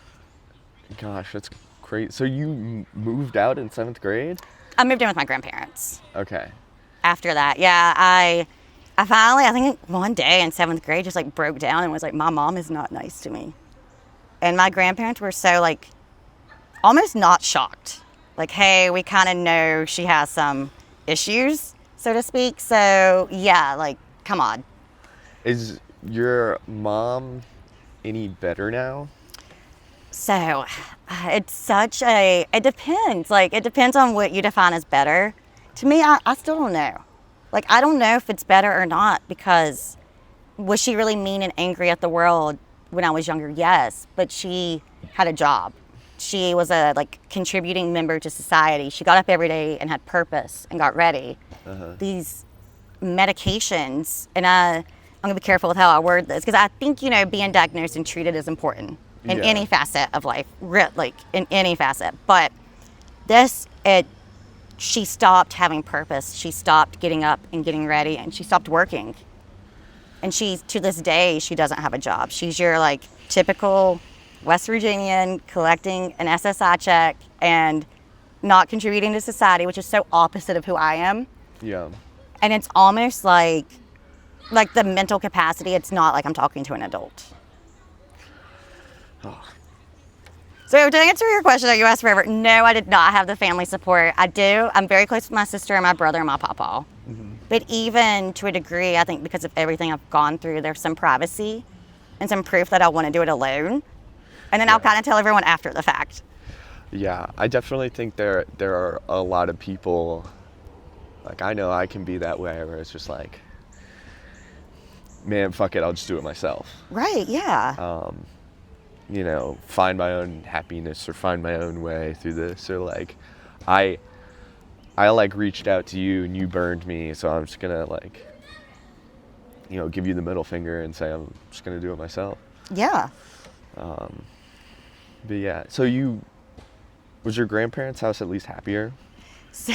Gosh, that's crazy. So you moved out in 7th grade? I moved in with my grandparents. Okay. After that, yeah, I finally, I think one day in 7th grade, just like broke down and was like, my mom is not nice to me. And my grandparents were so like, almost not shocked. Like, hey, we kind of know she has some issues, so to speak. So yeah, like, come on. Is your mom any better now? So it depends. Like, it depends on what you define as better. To me, I still don't know. Like, I don't know if it's better or not, because was she really mean and angry at the world when I was younger? Yes, but she had a job. She was a like contributing member to society. She got up every day and had purpose and got ready. These medications, and I'm gonna be careful with how I word this, because I think, being diagnosed and treated is important in any facet of life, like in any facet. But this, it she stopped having purpose. She stopped getting up and getting ready, and she stopped working. And to this day, she doesn't have a job. She's your like typical West Virginian collecting an SSI check and not contributing to society, which is so opposite of who I am. Yeah. And it's almost like the mental capacity, it's not like I'm talking to an adult. Oh. So to answer your question that you asked forever, no, I did not have the family support. I'm very close with my sister and my brother and my papa. Mm-hmm. But even to a degree, I think because of everything I've gone through, there's some privacy and some proof that I want to do it alone. And then I'll kind of tell everyone after the fact. Yeah, I definitely think there are a lot of people, like I know I can be that way, where it's just like, man, fuck it, I'll just do it myself. Right, yeah. You know, find my own happiness or find my own way through this. Or like, I like reached out to you and you burned me, so I'm just gonna like, you know, give you the middle finger and say I'm just gonna do it myself. Yeah. But yeah, so was your grandparents' house at least happier? So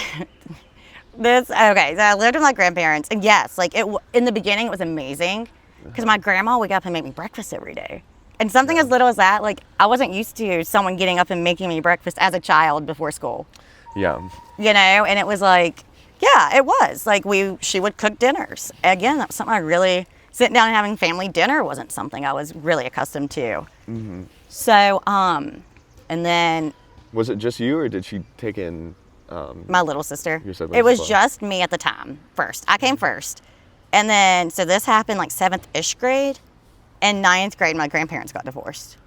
I lived with my grandparents, and yes, like in the beginning it was amazing because my grandma would get up and make me breakfast every day. And something as little as that, like I wasn't used to someone getting up and making me breakfast as a child before school. Yeah. You know, and it was like, yeah, it was like she would cook dinners. Again, that was something sitting down and having family dinner wasn't something I was really accustomed to. Mm-hmm. So, and then. Was it just you, or did she take in my little sister? Your siblings it was as well? Just me at the time first. I came first. And then, so this happened like 7th-ish grade. And 9th grade, my grandparents got divorced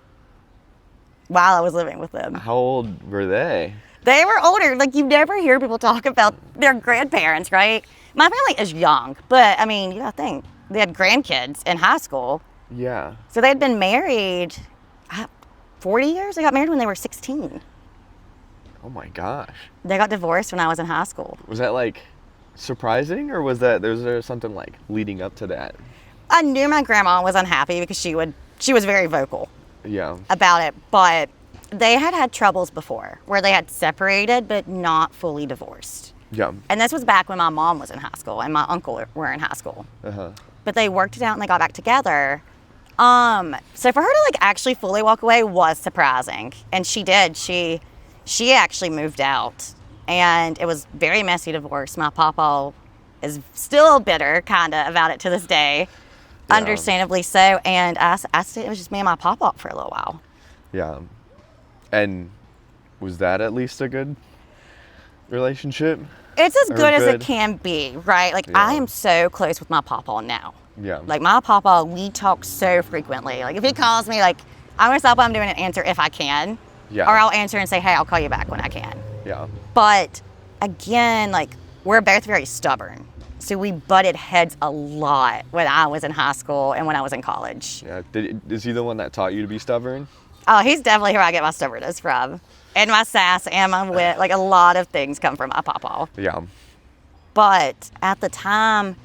while I was living with them. How old were they? They were older. Like, you never hear people talk about their grandparents, right? My family is young, but I mean, you gotta think, they had grandkids in high school. Yeah. So they'd been married 40 years. They got married when they were 16. Oh my gosh. They got divorced when I was in high school. Was that like surprising, or was there something like leading up to that? I knew my grandma was unhappy because she was very vocal about it, but they had troubles before where they had separated but not fully divorced. Yeah. And this was back when my mom was in high school and my uncle were in high school. Uh-huh. But they worked it out and they got back together. So for her to like actually fully walk away was surprising. And she did. She actually moved out, and it was very messy divorce. My papa is still bitter kind of about it to this day. Yeah. Understandably so. And I stayed, it was just me and my papa for a little while. Yeah. And was that at least a good relationship? It's as good as it can be, right? Like, I am so close with my papa now. Yeah. Like, my papa, we talk so frequently. Like, if he calls me, like, I'm going to stop what I'm doing and answer if I can. Yeah. Or I'll answer and say, hey, I'll call you back when I can. Yeah. But, again, like, we're both very stubborn. So we butted heads a lot when I was in high school and when I was in college. Yeah. Is he the one that taught you to be stubborn? Oh, he's definitely who I get my stubbornness from. And my sass and my wit. Like, a lot of things come from my papa. Yeah. But at the time,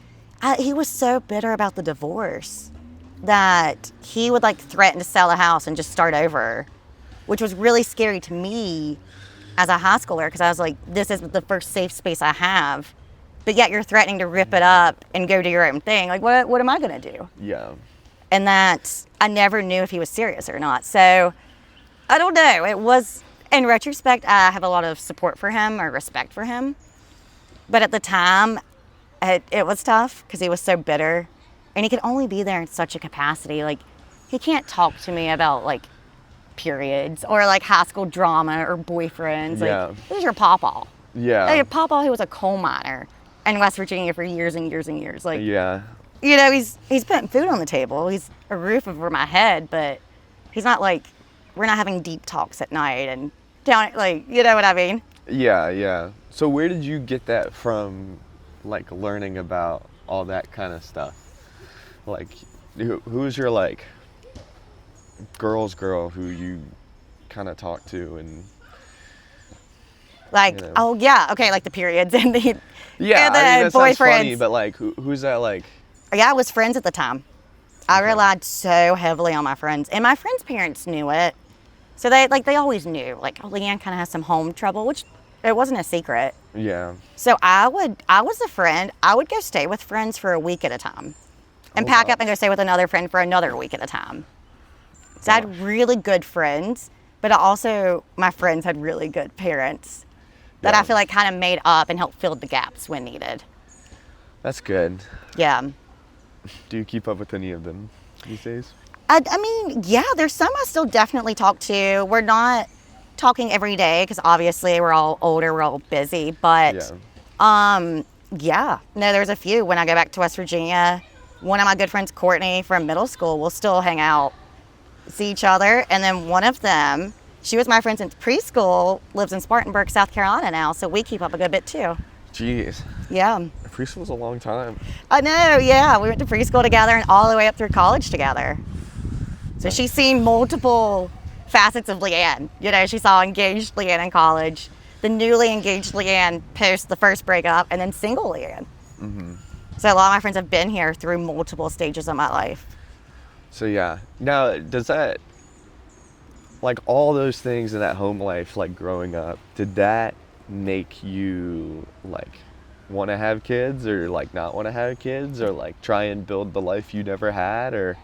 he was so bitter about the divorce that he would, like, threaten to sell a house and just start over, which was really scary to me as a high schooler because I was like, this is the first safe space I have. But yet you're threatening to rip it up and go do your own thing. Like, what am I going to do? Yeah. And that I never knew if he was serious or not. So I don't know. It was, in retrospect, I have a lot of support for him or respect for him. But at the time, it was tough because he was so bitter. And he could only be there in such a capacity. Like, he can't talk to me about, like, periods or, like, high school drama or boyfriends. Yeah. Like, this is your papa. Yeah. Like, your papa who was a coal miner in West Virginia for years and years and years. Like, yeah. You know, he's putting food on the table. He's a roof over my head, but he's not like, we're not having deep talks at night and down, like, you know what I mean? Yeah, yeah. So where did you get that from, like, learning about all that kind of stuff? Like, who's your, like, girl's girl who you kind of talk to and... Like, you know. Oh, yeah, okay, like the periods and the yeah, and the I mean, that boyfriends. Sounds funny, but, like, who's that, like... Yeah, I was friends at the time. I relied so heavily on my friends. And my friends' parents knew it. So they always knew. Like, oh, Leann kind of has some home trouble, which It wasn't a secret. Yeah. So I was a friend. I would go stay with friends for a week at a time and Oh, pack wow. up and go stay with another friend for another week at a time. So I Gosh. had really good friends, but my friends had really good parents that Yeah. I feel like kind of made up and helped fill the gaps when needed. That's good. Yeah. Do you keep up with any of them these days? I mean, yeah, there's some I still definitely talk to. We're not talking every day because obviously we're all older, we're all busy. But yeah, no, there's a few. When I go back to West Virginia, one of my good friends, Courtney from middle school, we'll still hang out, see each other. And then one of them, she was my friend since preschool, lives in Spartanburg, South Carolina now. So we keep up a good bit too. Jeez. Yeah. Preschool's a long time. I know, yeah. We went to preschool together and all the way up through college together. So she's seen multiple facets of Leann. You know, she saw engaged Leann in college, the newly engaged Leann post the first breakup, and then single Leann. Mm-hmm. So a lot of my friends have been here through multiple stages of my life. So yeah. Now, does that, like all those things in that home life, like growing up, did that make you like want to have kids or like not want to have kids or like try and build the life you never had or?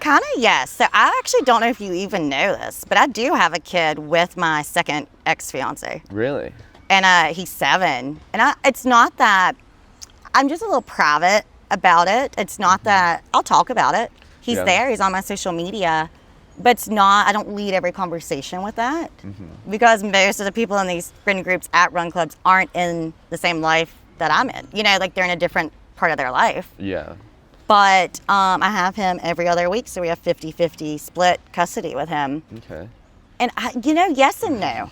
Kind of, yes. So I actually don't know if you even know this, but I do have a kid with my second ex-fiance. Really? And he's 7. And it's not that, I'm just a little private about it. It's not that, I'll talk about it. He's there, he's on my social media. But it's not, I don't lead every conversation with that. Because most of the people in these friend groups at run clubs aren't in the same life that I'm in. You know, like they're in a different part of their life. Yeah. But I have him every other week, so we have 50-50 split custody with him. Okay. And, yes and no.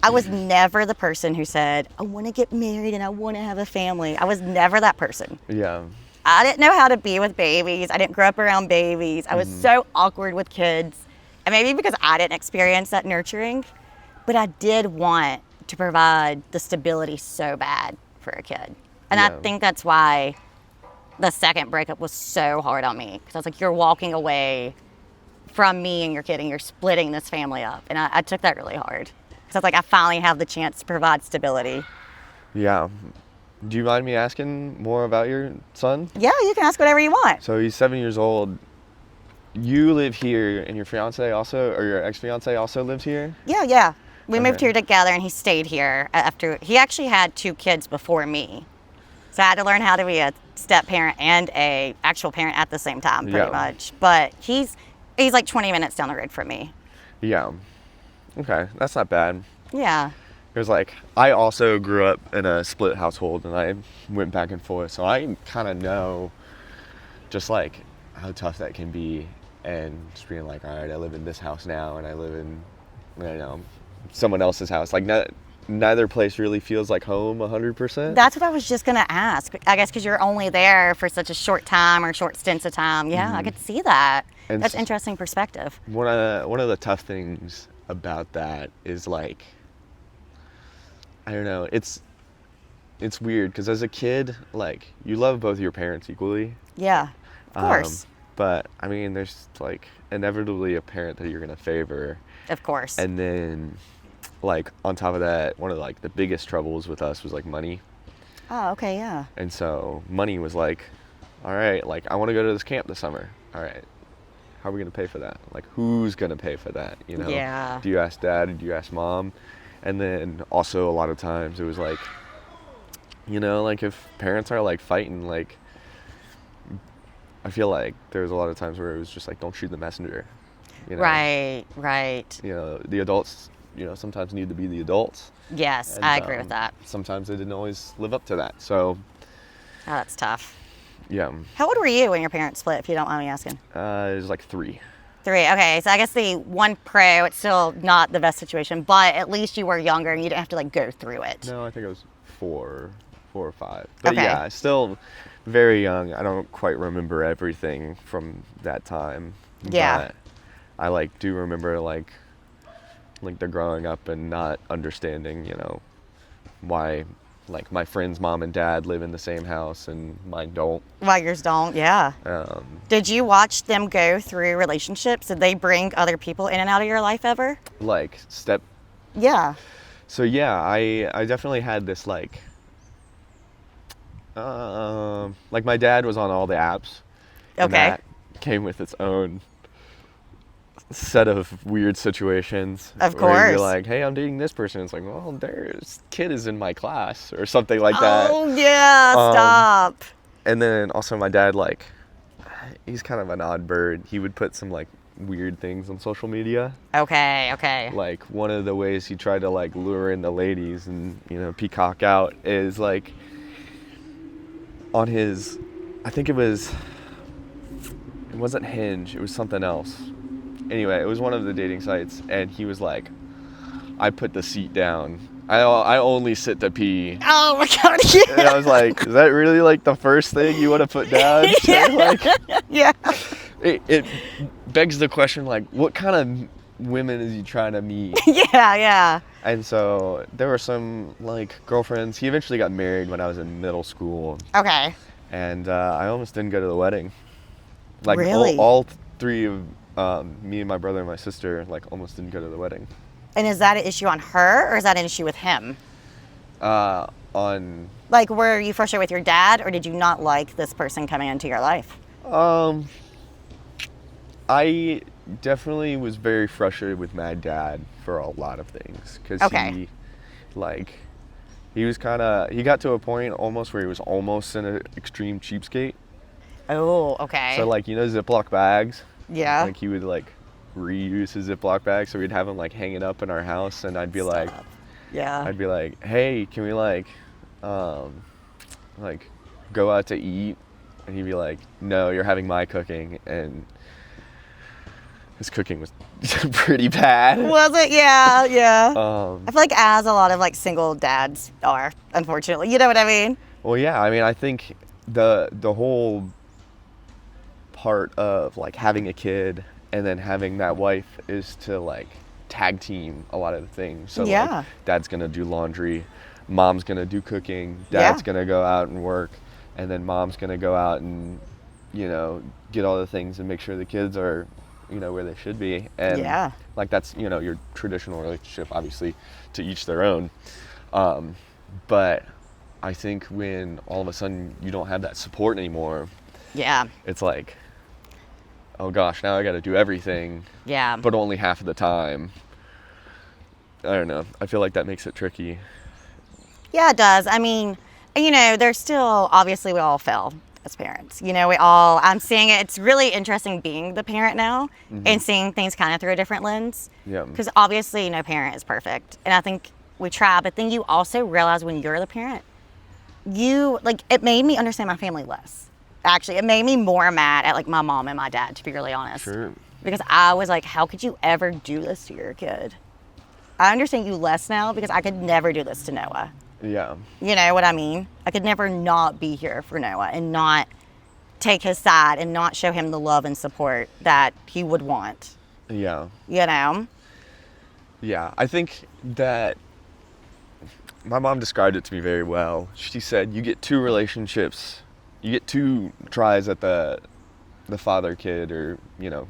I was never the person who said, I want to get married and I want to have a family. I was never that person. Yeah. I didn't know how to be with babies. I didn't grow up around babies. I was so awkward with kids. And maybe because I didn't experience that nurturing, but I did want to provide the stability so bad for a kid. And I think that's why the second breakup was so hard on me. Because I was like, you're walking away from me and your kid and you're splitting this family up. And I took that really hard. Because I was like, I finally have the chance to provide stability. Yeah. Do you mind me asking more about your son? Yeah, you can ask whatever you want. So he's 7 years old. You live here and your fiance also, or your ex-fiance also lives here? Yeah. We moved Okay. here together and he stayed here after, he actually had 2 kids before me. So I had to learn how to be a step parent and a actual parent at the same time, pretty much. But he's like 20 minutes down the road from me. Yeah. Okay, that's not bad. Yeah. It was like, I also grew up in a split household and I went back and forth. So I kind of know just like how tough that can be and just being like, all right, I live in this house now and I live in, someone else's house. Like neither place really feels like home 100%. That's what I was just going to ask. I guess because you're only there for such a short time or short stints of time. Yeah, I could see that. And That's interesting perspective. One of the tough things about that is like, I don't know, it's weird because as a kid, like you love both your parents equally. Yeah, of course. But I mean, there's like inevitably a parent that you're gonna favor. Of course. And then, like on top of that, one of like the biggest troubles with us was like money. Oh, okay, yeah. And so money was like, all right, like I want to go to this camp this summer. All right, how are we gonna pay for that? Like who's gonna pay for that? You know? Yeah. Do you ask dad? Do you ask mom? And then also a lot of times it was like, like if parents are like fighting, like I feel like there was a lot of times where it was just like, don't shoot the messenger. Right. The adults, sometimes need to be the adults. Yes, And, I agree with that. Sometimes they didn't always live up to that. So, Oh, that's tough. yeah. How old were you when your parents split, if you don't mind me asking? It was like 3. 3. Okay, so I guess the one pro, it's still not the best situation, but at least you were younger and you didn't have to like go through it. No, I think it was 4 or 5. But Okay. yeah, still very young. I don't quite remember everything from that time. Yeah. But I like do remember like the growing up and not understanding, why like my friend's mom and dad live in the same house and mine don't. Well, yours don't, yeah. Did you watch them go through relationships? Did they bring other people in and out of your life ever? Like step Yeah. So yeah, I definitely had this like my dad was on all the apps, and Okay. that came with its own set of weird situations Of where you'd be course. like, hey, I'm dating this person. It's like, well, there's kid is in my class or something like that. Oh, yeah, Um, stop. and then also my dad, like, he's kind of an odd bird. He would put some like weird things on social media. Okay, okay. Like one of the ways he tried to like lure in the ladies and, you know, peacock out is like on his, I think it wasn't Hinge, it was something else. Anyway, it was one of the dating sites, and he was like, I put the seat down. I only sit to pee. Oh my God, And I yeah. was like, is that really like the first thing you want to put down? Yeah. Like, Yeah. it begs the question, like, what kind of women is he trying to meet? Yeah, yeah. And so there were some like girlfriends. He eventually got married when I was in middle school, Okay. and I almost didn't go to the wedding. Like Really? all three of me and my brother and my sister like almost didn't go to the wedding. And is that an issue on her or is that an issue with him? On Like, were you frustrated with your dad or did you not like this person coming into your life? I definitely was very frustrated with my dad for a lot of things because Okay. he was kind of, he got to a point almost where he was almost an extreme cheapskate. Oh, okay. So like, you know, Ziploc bags. Yeah. Like he would like reuse his Ziploc bags, so we'd have them like hanging up in our house, and I'd be like, Stop. Yeah. hey, can we like go out to eat? And he'd be like, no, you're having my cooking, and his cooking was pretty bad. Was it? Yeah, yeah. I Um, feel like as a lot of like single dads are, unfortunately. You know what I mean? well, yeah, I mean, I think the whole part of like having a kid and then having that wife is to like tag team a lot of the things. So Yeah. like dad's gonna do laundry, mom's gonna do cooking, dad's Yeah. gonna go out and work, and then mom's gonna go out and, you know, get all the things and make sure the kids are, you know, where they should be. And Yeah. like that's, you know, your traditional relationship, obviously to each their own. But I think when all of a sudden you don't have that support anymore, Yeah. it's like, oh gosh, now I got to do everything, Yeah. but only half of the time. I don't know. I feel like that makes it tricky. Yeah, it does. I mean, you know, there's still, obviously, we all fail as parents. You know, I'm seeing it. It's really interesting being the parent now and seeing things kind of through a different lens. Yeah. Because obviously, no parent is perfect. And I think we try, but then you also realize when you're the parent, it made me understand my family less. Actually, it made me more mad at like my mom and my dad, to be really honest. Sure. Because I was like, how could you ever do this to your kid? I understand you less now because I could never do this to Noah. Yeah. You know what I mean? I could never not be here for Noah and not take his side and not show him the love and support that he would want. Yeah. You know? Yeah. I think that my mom described it to me very well. She said, you get two relationships, you get two tries at the father-kid or, you know,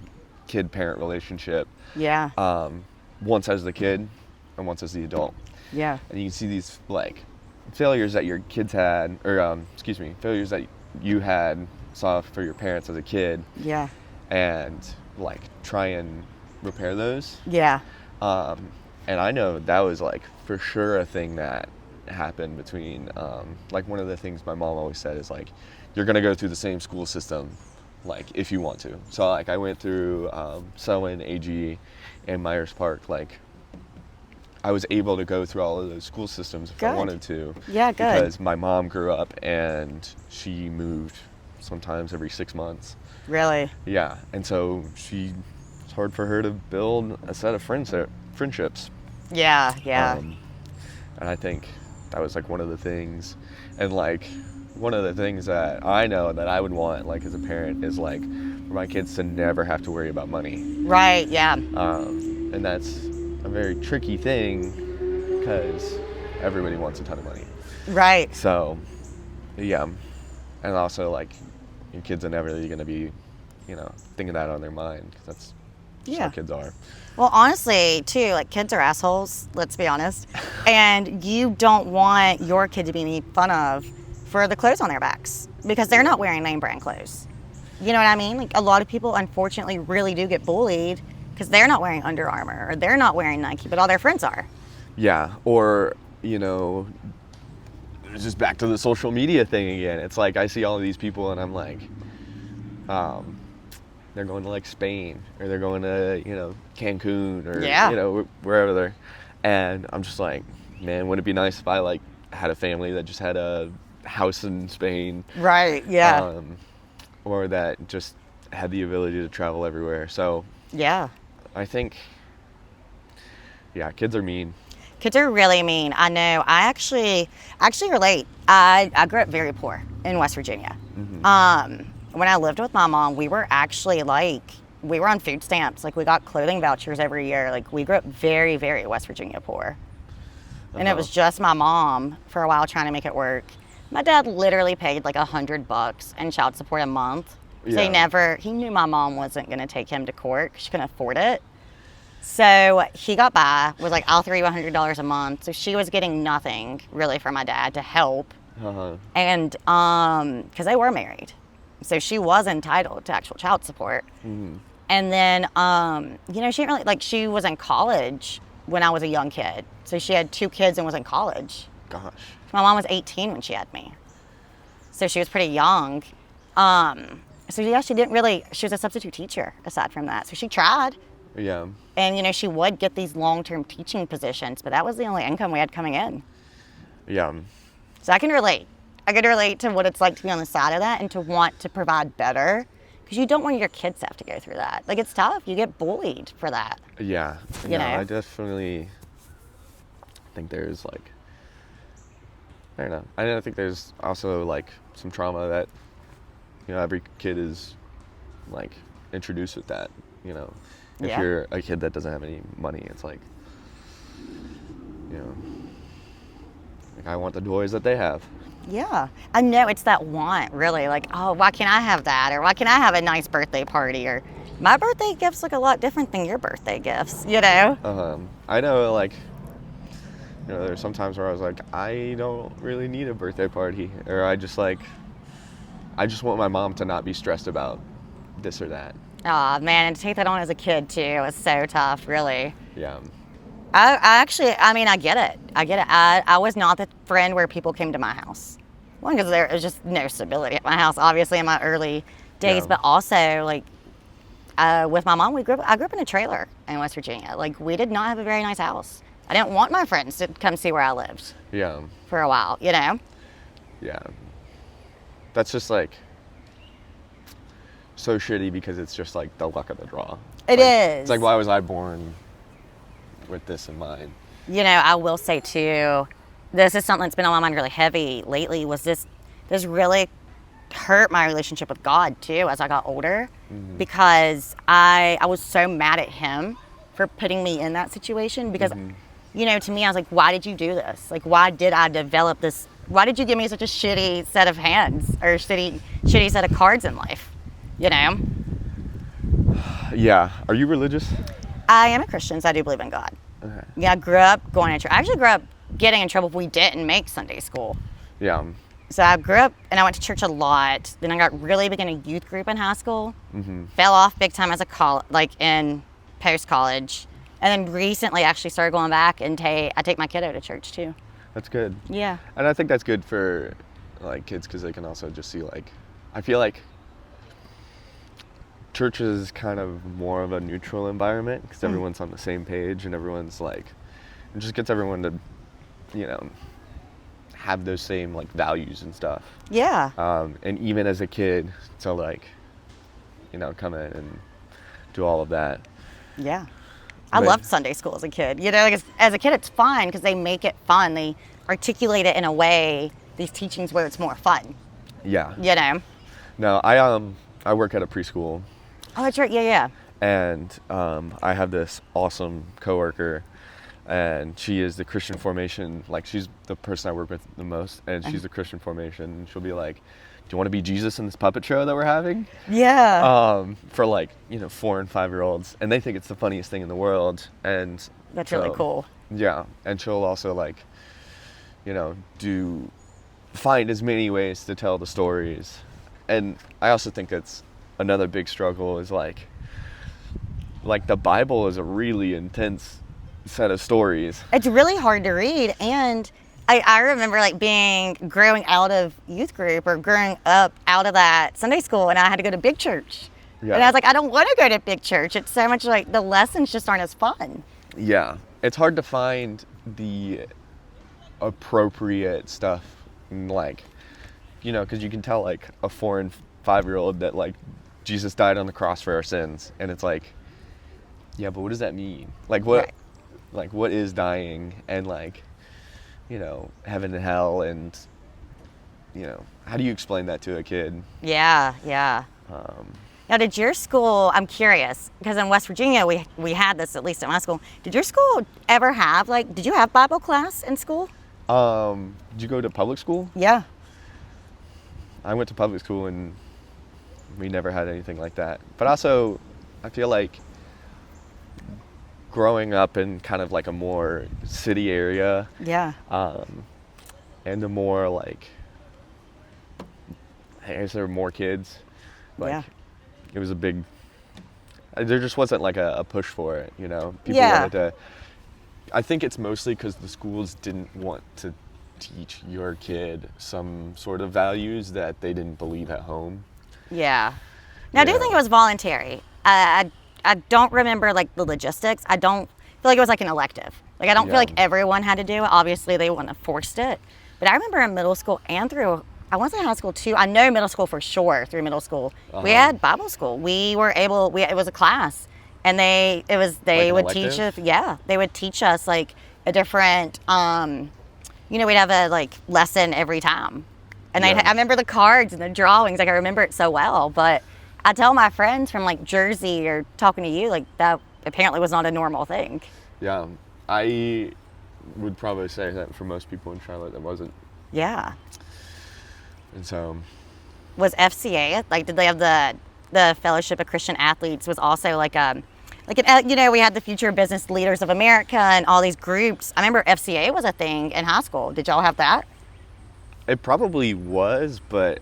kid-parent relationship. Yeah. Once as the kid and once as the adult. Yeah. And you can see these like failures that your kids had, or failures that you saw for your parents as a kid, Yeah. and like try and repair those. Yeah. And I know that was like for sure a thing that happened between like one of the things my mom always said is like, you're gonna go through the same school system like if you want to. So like I went through Selwyn, AG, and Myers Park. Like I was able to go through all of those school systems if I Good. wanted to. Yeah, good. Because my mom grew up and she moved sometimes every 6 months. Really? Yeah, and so it's hard for her to build a set of friendships. Yeah. Yeah. And I think that was like one of the things, and like one of the things that I know that I would want like as a parent is like for my kids to never have to worry about money. Right. Yeah. And that's a very tricky thing because everybody wants a ton of money. Right. So, yeah. And also, like, your kids are never really going to be, you know, thinking that on their mind. 'Cause that's just Yeah. how kids are. Well, honestly, too, like kids are assholes. Let's be honest. And you don't want your kid to be made fun of for the clothes on their backs because they're not wearing name brand clothes. You know what I mean? Like, a lot of people, unfortunately, really do get bullied because they're not wearing Under Armour or they're not wearing Nike, but all their friends are. Yeah, or, you know, it's just back to the social media thing again. It's like I see all of these people and I'm like, they're going to like Spain or they're going to, you know, Cancun or, you know, wherever they're. And I'm just like, man, wouldn't it be nice if I like had a family that just had a house in Spain? Right, yeah. Or that just had the ability to travel everywhere. So Yeah. I think, yeah, kids are mean. Kids are really mean. I know. I actually relate. I grew up very poor in West Virginia. When I lived with my mom, we were actually we were on food stamps. Like, we got clothing vouchers every year. Like, we grew up very, very West Virginia poor. And it was just my mom for a while trying to make it work. My dad literally paid like $100 in child support a month. So he knew my mom wasn't going to take him to court 'cause she couldn't afford it. So he got by, was like, I'll throw you $100 a month. So she was getting nothing really from my dad to help. And because they were married. So she was entitled to actual child support. And then, you know, she didn't really, she was in college when I was a young kid. So she had 2 kids and was in college. Gosh. My mom was 18 when she had me. So she was pretty young. So yeah, she was a substitute teacher aside from that. So she tried. Yeah. And, you know, she would get these long-term teaching positions, but that was the only income we had coming in. Yeah. So I can relate. I can relate to what it's like to be on the side of that and to want to provide better, because you don't want your kids to have to go through that. Like, it's tough. You get bullied for that. Yeah. You know? I definitely think there's I don't know. I think there's also some trauma that, you know, every kid is introduced with that, you know. If you're a kid that doesn't have any money, it's like, you know, I want the toys that they have. Yeah. I know, it's that want, really. Like, oh, why can't I have that? Or why can't I have a nice birthday party? Or my birthday gifts look a lot different than your birthday gifts, you know? I know, you know, there's some times where I was like, I don't really need a birthday party. Or I just want my mom to not be stressed about this or that. Aw, man, and to take that on as a kid, too, it was so tough, really. Yeah. I get it. I was not the friend where people came to my house. One, because there was just no stability at my house, obviously, in my early days. But also, with my mom, I grew up in a trailer in West Virginia. We did not have a very nice house. I didn't want my friends to come see where I lived. Yeah. For a while, you know? Yeah. That's just, so shitty because it's just, the luck of the draw. It is. It's why was I born with this in mind? You know, I will say, too, this is something that's been on my mind really heavy lately, was this really hurt my relationship with God, too, as I got older. Because I was so mad at him for putting me in that situation. Because, you know, to me, I was like, why did you do this? Why did I develop this? Why did you give me such a shitty set of hands or shitty set of cards in life? You know? Yeah. Are you religious? I am a Christian, so I do believe in God. Okay. Yeah, I grew up going to church. I actually grew up getting in trouble if we didn't make Sunday school. Yeah. So I grew up and I went to church a lot. Then I got really big in a youth group in high school. Fell off big time as in post-college. And then recently actually started going back and I take my kiddo to church too. That's good. Yeah. And I think that's good for kids because they can also just see I feel like church is kind of more of a neutral environment because everyone's on the same page and everyone's it just gets everyone to, you know, have those same values and stuff. Yeah. And even as a kid to you know, come in and do all of that. Yeah. I loved Sunday school as a kid. You know, as a kid it's fun because they make it fun. They articulate it in a way, these teachings where it's more fun. Yeah. You know? No, I work at a preschool. Oh, that's right. Yeah. And I have this awesome coworker, and she is the Christian formation. she's the person I work with the most, and she's the Christian formation. And she'll be like, "Do you want to be Jesus in this puppet show that we're having?" Yeah. For you know, 4 and 5-year-olds, and they think it's the funniest thing in the world. And that's really cool. Yeah, and she'll also like, find as many ways to tell the stories. And I also think that's another big struggle is like the Bible is a really intense set of stories. It's really hard to read, and I remember like growing out of youth group or growing up out of that Sunday school, and I had to go to big church. Yeah. And I was like, I don't want to go to big church. It's so much like the lessons just aren't as fun. Yeah, it's hard to find the appropriate stuff, like, because you can tell like a 4 and 5-year-old that like Jesus died on the cross for our sins, and it's like, yeah, but what does that mean? Like what, Right. like what is dying, and like, heaven and hell, and how do you explain that to a kid? Yeah, yeah. Now, did your school, I'm curious, because in West Virginia, we had this, at least at my school. Did your school ever have, did you have Bible class in school? Did you go to public school? Yeah. I went to public school and we never had anything like that. But also, I feel like growing up in kind of like a more city area, Yeah. and the more like, I guess there were more kids. Like, Yeah. it was a big, there just wasn't like a push for it, People Yeah. wanted to, I think it's mostly because the schools didn't want to teach your kid some sort of values that they didn't believe at home. Yeah. Now, I do Yeah. think it was voluntary. I don't remember like the logistics. I don't feel like it was like an elective. Like I don't feel Yeah. like everyone had to do it. Obviously, they wouldn't have forced it. But I remember in middle school and through, I want to say high school too. I know middle school for sure. Through middle school, we had Bible school. We were able. It was a class, and they an would teach us. elective? Yeah, they would teach us like a different. We'd have a like lesson every time, and Yeah. I remember the cards and the drawings. Like I remember it so well. But I tell my friends from like Jersey or talking to you like that apparently was not a normal thing. Yeah, I would probably say that for most people in Charlotte, that wasn't. Yeah. And so, Was FCA like? Did they have the Fellowship of Christian Athletes? Was also we had the Future Business Leaders of America and all these groups. I remember FCA was a thing in high school. Did y'all have that? it probably was, but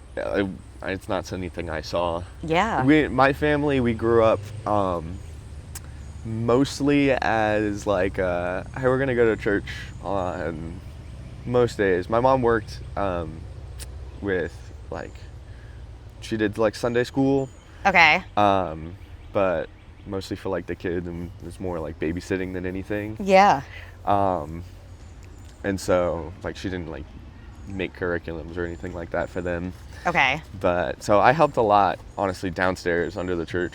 it's not anything I saw. Yeah. My family, we grew up mostly as like, hey, we're gonna go to church on most days. My mom worked with like, she did like Sunday school, Okay. but mostly for like the kids, and it was more like babysitting than anything. Yeah. And so like she didn't like make curriculums or anything like that for them. Okay. But so I helped a lot, honestly, downstairs under the church.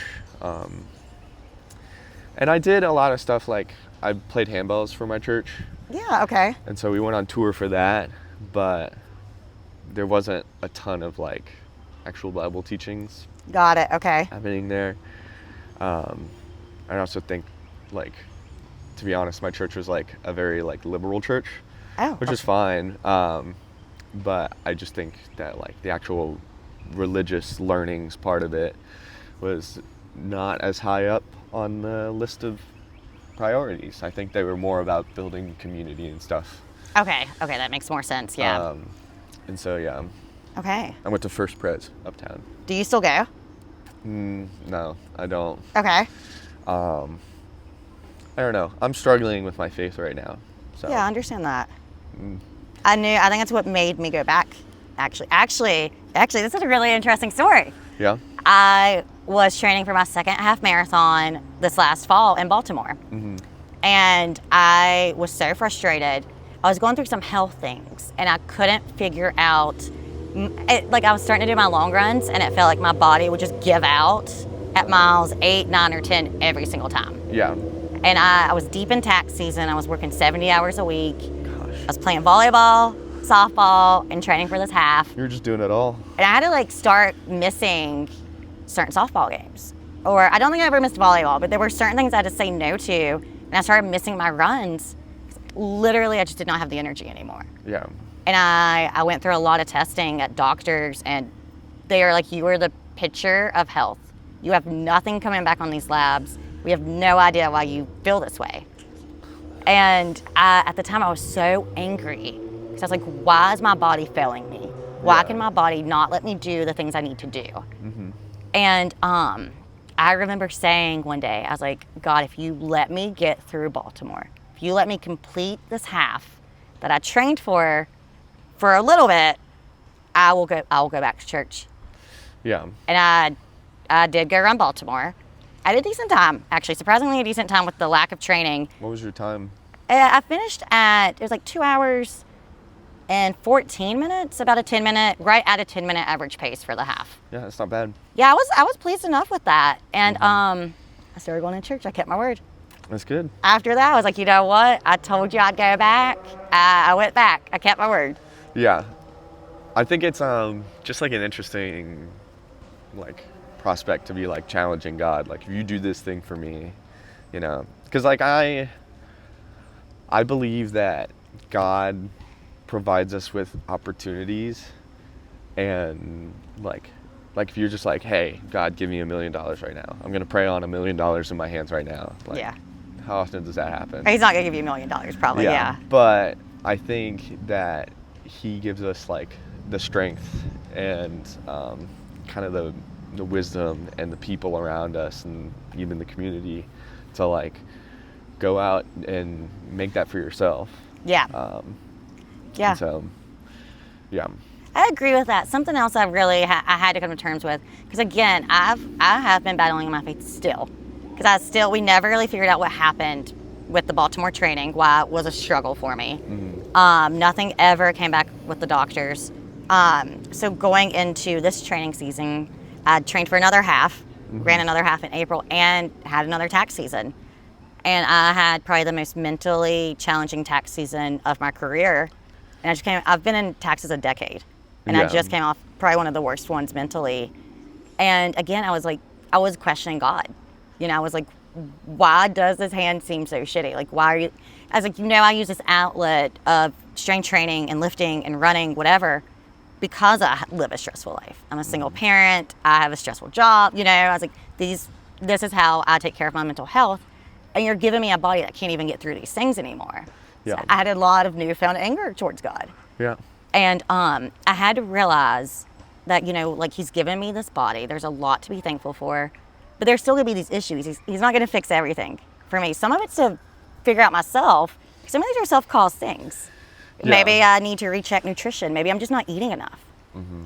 And I did a lot of stuff, like I played handballs for my church. Yeah. Okay. And so we went on tour for that, but there wasn't a ton of like actual Bible teachings Got it. Okay. happening there. I also think, like, to be honest, my church was like a very like liberal church, Oh. which is fine. But I just think that like the actual religious learnings part of it was not as high up on the list of priorities. I think they were more about building community and stuff. Okay. Okay. That makes more sense. Yeah. And so yeah, Okay. I went to First Pres uptown. Do you still go? No, I don't. Okay. I don't know. I'm struggling with my faith right now. So Yeah, I understand that. I think that's what made me go back. Actually, this is a really interesting story. Yeah. I was training for my second half marathon this last fall in Baltimore. And I was so frustrated. I was going through some health things and I couldn't figure out, I was starting to do my long runs and it felt like my body would just give out at miles 8, 9, or 10 every single time. Yeah. And I was deep in tax season. I was working 70 hours a week. Gosh. I was playing volleyball, softball, and training for this half. You were just doing it all. And I had to start missing certain softball games. Or I don't think I ever missed volleyball, but there were certain things I had to say no to. And I started missing my runs. Literally, I just did not have the energy anymore. Yeah. And I went through a lot of testing at doctors, and they are like, you are the picture of health. You have nothing coming back on these labs. We have no idea why you feel this way. And at the time, I was so angry. So I was like, why is my body failing me? Why can my body not let me do the things I need to do? And I remember saying one day, I was like, God, if you let me get through Baltimore, if you let me complete this half that I trained for a little bit, I will go back to church. Yeah. And I did go run Baltimore. I had a decent time, actually, surprisingly a decent time with the lack of training. What was your time? I finished it was like 2 hours and 14 minutes, about a 10-minute, right at a 10-minute average pace for the half. Yeah, that's not bad. Yeah, I was pleased enough with that. And I started going to church. I kept my word. That's good. After that, I was like, you know what? I told you I'd go back. I went back. I kept my word. Yeah. I think it's just like an interesting like prospect to be like challenging God. Like, if you do this thing for me, you know, because like I believe that God provides us with opportunities, and like if you're just like, hey, God, give me $1 million right now. I'm gonna pray on $1 million in my hands right now. Like, Yeah. How often does that happen? He's not gonna give you $1 million, probably. Yeah. But I think that He gives us like the strength and kind of the wisdom and the people around us and even the community to like go out and make that for yourself. Yeah. Yeah. And so, yeah. I agree with that. Something else I really I had to come to terms with, because again, I have been battling my faith still, because we never really figured out what happened with the Baltimore training, why it was a struggle for me. Nothing ever came back with the doctors. So going into this training season, I trained for another half, ran another half in April, and had another tax season. And I had probably the most mentally challenging tax season of my career. And I've been in taxes a decade. And I just came off probably one of the worst ones mentally. And again, I was questioning God. You know, I was like, why does this hand seem so shitty? Like, why are you, I was like, you know, I use this outlet of strength training and lifting and running, whatever, because I live a stressful life. I'm a single parent. I have a stressful job. You know, I was like, this is how I take care of my mental health. And you're giving me a body that can't even get through these things anymore. Yeah. So I had a lot of newfound anger towards God. Yeah. And I had to realize that, you know, like, He's given me this body. There's a lot to be thankful for. But there's still going to be these issues. He's not going to fix everything for me. Some of it's to figure out myself. Some of these are self-caused things. Yeah. Maybe I need to recheck nutrition. Maybe I'm just not eating enough.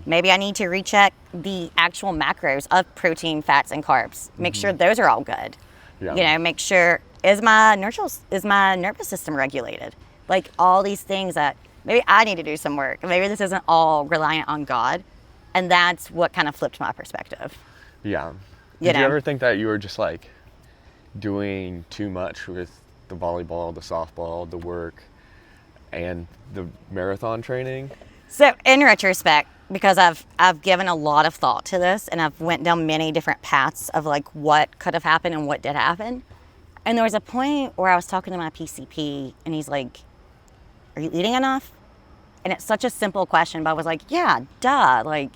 Maybe I need to recheck the actual macros of protein, fats, and carbs. Make sure those are all good. Yeah. You know, make sure, is my nervous system regulated? Like, all these things that maybe I need to do some work. Maybe this isn't all reliant on God. And that's what kind of flipped my perspective. Yeah. You Did you know? ever think that you were just like doing too much with the volleyball, the softball, the work, and the marathon training? So in retrospect, because I've given a lot of thought to this, and I've went down many different paths of like what could have happened and what did happen. And there was a point where I was talking to my PCP, and he's like, "Are you eating enough?" And it's such a simple question, but I was like, "Yeah, duh." Like,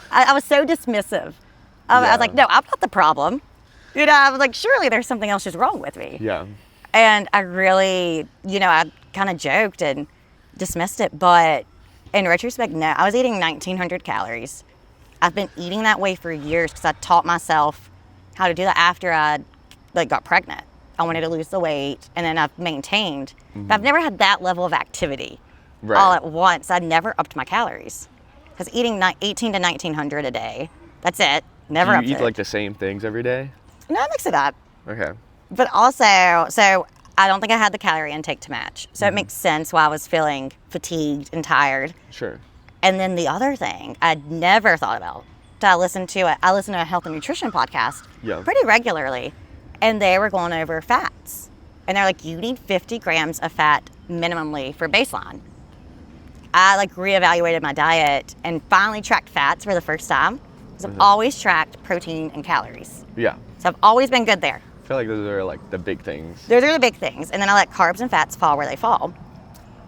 I was so dismissive. I was like, "No, I'm not the problem." You know, I was like, "Surely there's something else just wrong with me." Yeah. And I really, you know, I kind of joked and dismissed it, but in retrospect, no, I was eating 1,900 calories. I've been eating that way for years because I taught myself how to do that after I got pregnant. I wanted to lose the weight, and then I've maintained. But I've never had that level of activity all at once. I never upped my calories, because eating 18 to 1,900 a day, that's it. Never upped it. Do you eat like the same things every day? No, I mix it up. Okay. But also, so I don't think I had the calorie intake to match. So it makes sense why I was feeling fatigued and tired. Sure. And then the other thing I'd never thought about, I listen to a health and nutrition podcast pretty regularly, and they were going over fats. And they're like, you need 50 grams of fat minimally for baseline. I like reevaluated my diet and finally tracked fats for the first time. Because I've always tracked protein and calories. Yeah. So I've always been good there. I feel like those are like the big things. Those are the big things. And then I let carbs and fats fall where they fall.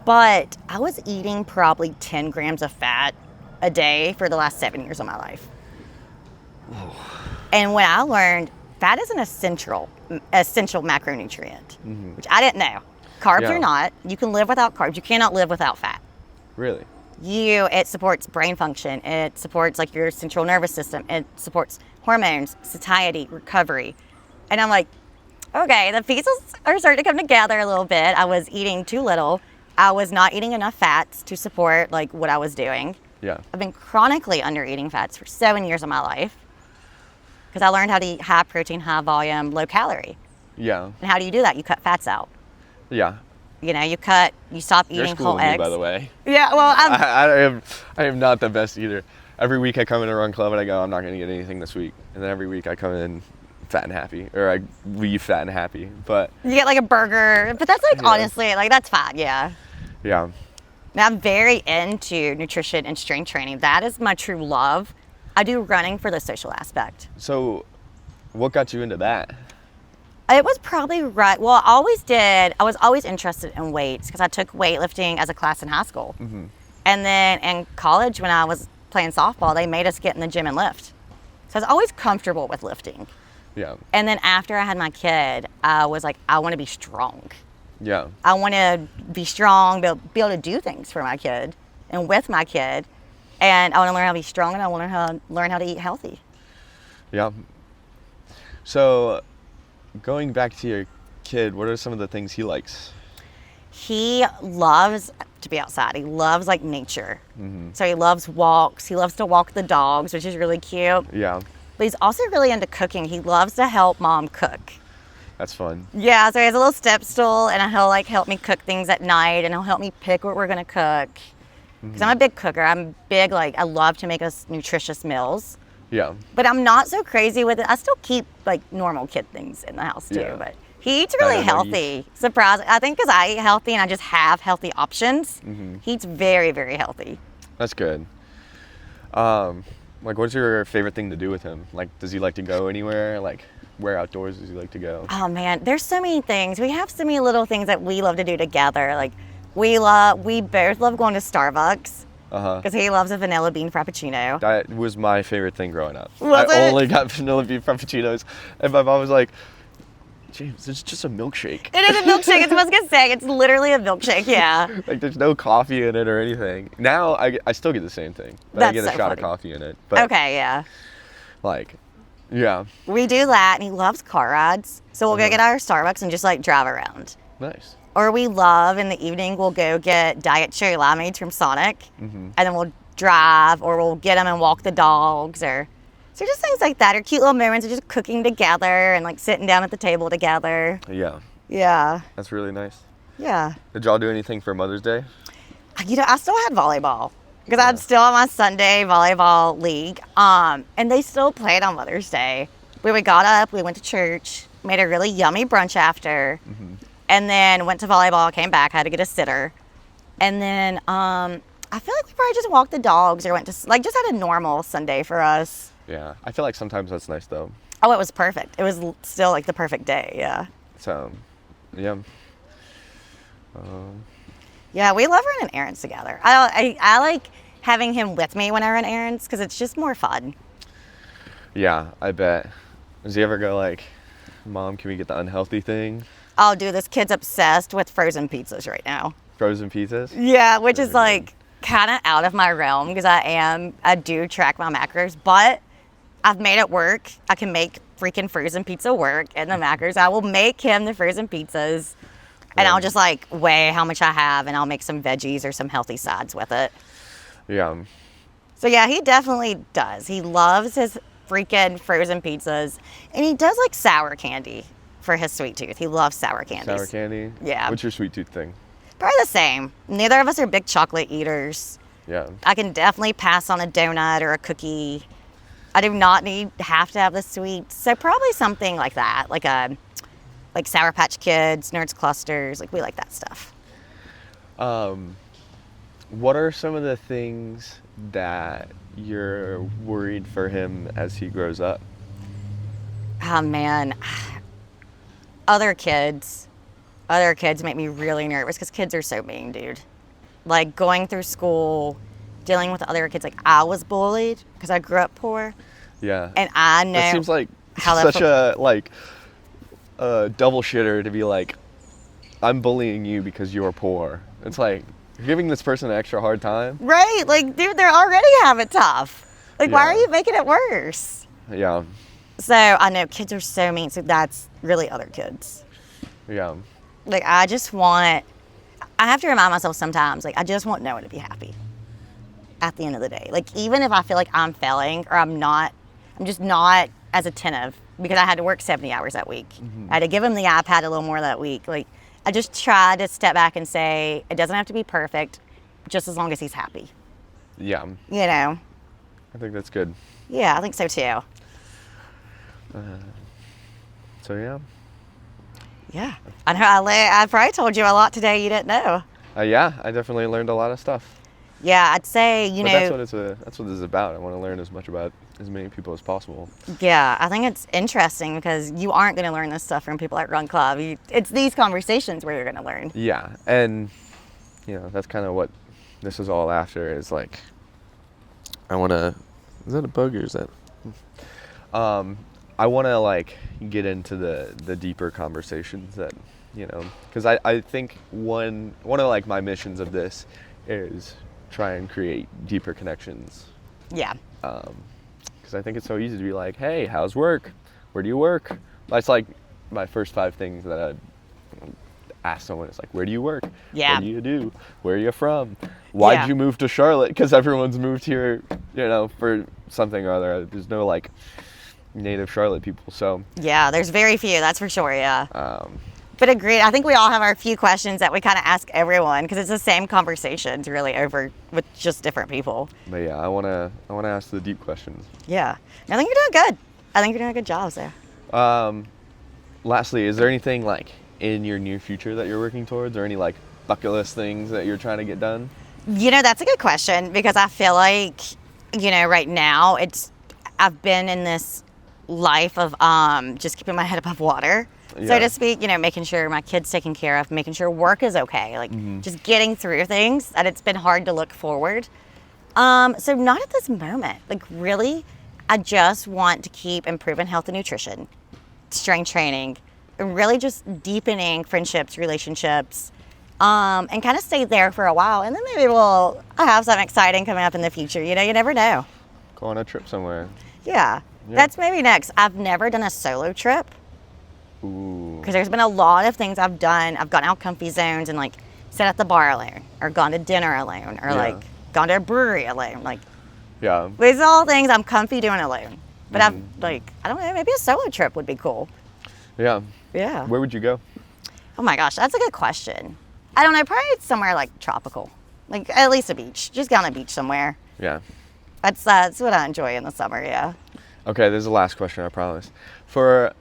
But I was eating probably 10 grams of fat a day for the last 7 years of my life. And when I learned fat is an essential macronutrient, which I didn't know. Carbs Yeah. are not. You can live without carbs. You cannot live without fat. Really? It supports brain function. It supports like your central nervous system. It supports hormones, satiety, recovery. And I'm like, okay, the pieces are starting to come together a little bit. I was eating too little. I was not eating enough fats to support like what I was doing. Yeah. I've been chronically under eating fats for 7 years of my life because I learned how to eat high protein, high volume, low calorie. Yeah. And how do you do that? You cut fats out. Yeah. You know, you stop You're eating whole schooling me, eggs. by the way. Yeah, well, I am not the best eater. Every week I come in a run club and I go, I'm not going to get anything this week. And then every week I come in fat and happy, or I leave fat and happy. But you get like a burger, but that's like honestly, like that's fine, yeah. yeah. Now, I'm very into nutrition and strength training. That is my true love. I do running for the social aspect. So what got you into that? It was probably right. Well, I was always interested in weights because I took weightlifting as a class in high school. Mm-hmm. And then in college, when I was playing softball, they made us get in the gym and lift. So I was always comfortable with lifting. Yeah. And then after I had my kid, I was like, I want to be strong. Yeah. I want to be strong, be able to do things for my kid and with my kid. And I want to learn how to be strong, and I want to learn how to eat healthy. Yeah. So going back to your kid, what are some of the things he likes? He loves to be outside. He loves like nature. Mm-hmm. So he loves walks. He loves to walk the dogs, which is really cute. Yeah. But he's also really into cooking. He loves to help mom cook. That's fun. Yeah, so he has a little step stool, and he'll like help me cook things at night, and he'll help me pick what we're gonna cook. Because I'm a big cooker. I'm big, like I love to make us nutritious meals. Yeah. But I'm not so crazy with it. I still keep like normal kid things in the house too. Yeah. But he eats really healthy. Surprising. I think because I eat healthy and I just have healthy options. Mm-hmm. He eats very, very healthy. That's good. Like, what's your favorite thing to do with him? Like, does he like to go anywhere? Like, where outdoors does he like to go? Oh man, there's so many things. We have so many little things that we love to do together. Like we both love going to Starbucks Uh-huh. because he loves a vanilla bean frappuccino. That was my favorite thing growing up. Was I it? only got vanilla bean frappuccinos, and my mom was like, James, it's just a milkshake. It is a milkshake. It's what I was gonna say. It's literally a milkshake. Yeah. Like, there's no coffee in it or anything. Now, I still get the same thing, but I That's get a so shot funny. of coffee in it. But, Okay. Yeah. like, yeah, We do that, and he loves car rides. So we'll go get our Starbucks and just like drive around. nice. Or we love in the evening, we'll go get Diet Cherry Limeades from Sonic, Mm-hmm. and then we'll drive, or we'll get them and walk the dogs, or so just things like that, or cute little moments of just cooking together and like sitting down at the table together. Yeah, Yeah, that's really nice. yeah. Did y'all do anything for Mother's Day? You know, I still had volleyball because I'm still on my Sunday volleyball league, and they still played on Mother's Day. We got up, we went to church, made a really yummy brunch after. Mm-hmm. And then went to volleyball, came back, had to get a sitter. And then I feel like we probably just walked the dogs or went to, like, just had a normal Sunday for us. Yeah, I feel like sometimes that's nice though. Oh, it was perfect. It was still like the perfect day, yeah. So, yeah. Yeah, we love running errands together. I like having him with me when I run errands because it's just more fun. Yeah, I bet. Does he ever go like, Mom, can we get the unhealthy thing? Oh, dude, this kid's obsessed with frozen pizzas right now. Frozen pizzas? Yeah, which is Very good. like kind of out of my realm because I do track my macros, but I've made it work. I can make freaking frozen pizza work in the macros. I will make him the frozen pizzas, and Yeah. I'll just like weigh how much I have, and I'll make some veggies or some healthy sides with it. Yeah. So yeah, he definitely does. He loves his freaking frozen pizzas, and he does like sour candy for his sweet tooth. He loves sour candies. Sour candy? Yeah. What's your sweet tooth thing? Probably the same. Neither of us are big chocolate eaters. Yeah. I can definitely pass on a donut or a cookie. I do not have to have the sweets. So probably something like that, like Sour Patch Kids, Nerds Clusters. Like we like that stuff. What are some of the things that you're worried for him as he grows up? Oh man, other kids make me really nervous because kids are so mean, dude. Like going through school, dealing with other kids. Like I was bullied because I grew up poor, Yeah. and I know That seems like how such a double shitter to be like, I'm bullying you because you're poor. It's like, you're giving this person an extra hard time. Right? Like, dude, they're already having tough. Like, why are Yeah. you making it worse? Yeah. So I know kids are so mean. So that's really other kids. Yeah. Like, I have to remind myself sometimes, like, I just want Noah to be happy at the end of the day. Like, even if I feel like I'm failing or I'm just not as attentive because I had to work 70 hours that week. I had to give him the iPad a little more that week. Like, I just try to step back and say, it doesn't have to be perfect, just as long as he's happy. Yeah. You know? I think that's good. Yeah, I think so too. So yeah. Yeah. I know I probably told you a lot today you didn't know. Yeah, I definitely learned a lot of stuff. Yeah, I'd say, But that's what this is about. I want to learn as much about as many people as possible. Yeah, I think it's interesting because you aren't going to learn this stuff from people at Run Club. It's these conversations where you're going to learn. Yeah, and that's kind of what this is all after. Is like, I want to. Is that a bug or is that? I want to like get into the deeper conversations that because I think one of like my missions of this is try and create deeper connections. Yeah. Because I think it's so easy to be like, hey, how's work? Where do you work? That's like my first 5 things that I ask someone. It's like, where do you work? Yeah. What do you do? Where are you from? Why'd Yeah. you move to Charlotte? Because everyone's moved here, for something or other. There's no like native Charlotte people. So Yeah, there's very few, that's for sure, yeah. But agreed, I think we all have our few questions that we kind of ask everyone because it's the same conversations really over with just different people. But yeah, I wanna ask the deep questions. Yeah. I think you're doing good. I think you're doing a good job there. Lastly, is there anything like in your near future that you're working towards, or any like bucket list things that you're trying to get done? That's a good question because I feel like, right now I've been in this life of just keeping my head above water, so to speak, making sure my kid's taken care of, making sure work is okay, like just getting through things, and it's been hard to look forward. So not at this moment. Like really, I just want to keep improving health and nutrition, strength training, and really just deepening friendships, relationships, and kind of stay there for a while. And then maybe we'll have something exciting coming up in the future. You never know. Go on a trip somewhere. Yeah, that's maybe next. I've never done a solo trip. Ooh. Because there's been a lot of things I've done. I've gone out comfy zones and like sat at the bar alone, or gone to dinner alone, or like gone to a brewery alone. Like, yeah. these are all things I'm comfy doing alone. But I don't know, maybe a solo trip would be cool. Yeah. Yeah. Where would you go? Oh my gosh, that's a good question. I don't know, probably somewhere like tropical, like at least a beach. Just go on a beach somewhere. Yeah. That's what I enjoy in the summer. Yeah. Okay, this is the last question, I promise. For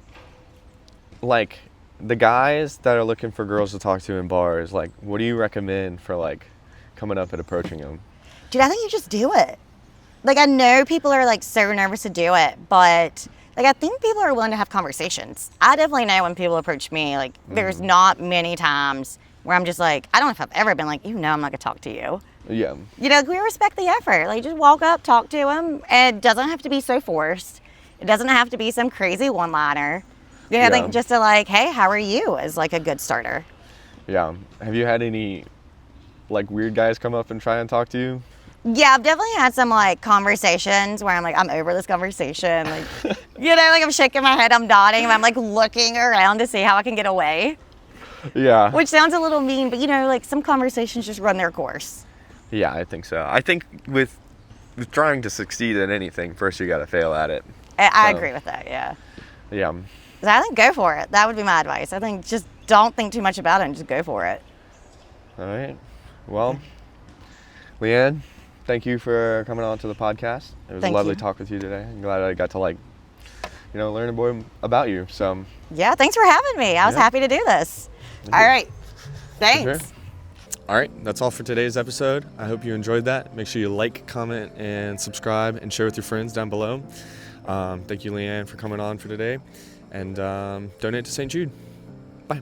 like the guys that are looking for girls to talk to in bars, like what do you recommend for like coming up and approaching them? Dude, I think you just do it. Like, I know people are like so nervous to do it, but like I think people are willing to have conversations. I definitely know when people approach me, like there's not many times where I'm just like, I don't know if I've ever been like, I'm not gonna talk to you. Yeah. We respect the effort. Like, just walk up, talk to them, and it doesn't have to be so forced. It doesn't have to be some crazy one-liner. I think just to like, hey, how are you, is like a good starter. Yeah. Have you had any like weird guys come up and try and talk to you? Yeah, I've definitely had some like conversations where I'm like, I'm over this conversation. Like, like I'm shaking my head, I'm nodding, and I'm like looking around to see how I can get away. Yeah. Which sounds a little mean, but like some conversations just run their course. Yeah, I think so. I think with trying to succeed at anything, first you got to fail at it. I agree with that, yeah. Yeah. So I think go for it. That would be my advice. I think just don't think too much about it and just go for it. All right. Well, Leann, thank you for coming on to the podcast. It was a lovely talk with you today. I'm glad I got to learn more about you. So. Yeah, thanks for having me. I was happy to do this. All right. Thanks. Sure. All right, that's all for today's episode. I hope you enjoyed that. Make sure you like, comment, and subscribe, and share with your friends down below. Thank you, Leann, for coming on for today. And donate to St. Jude. Bye.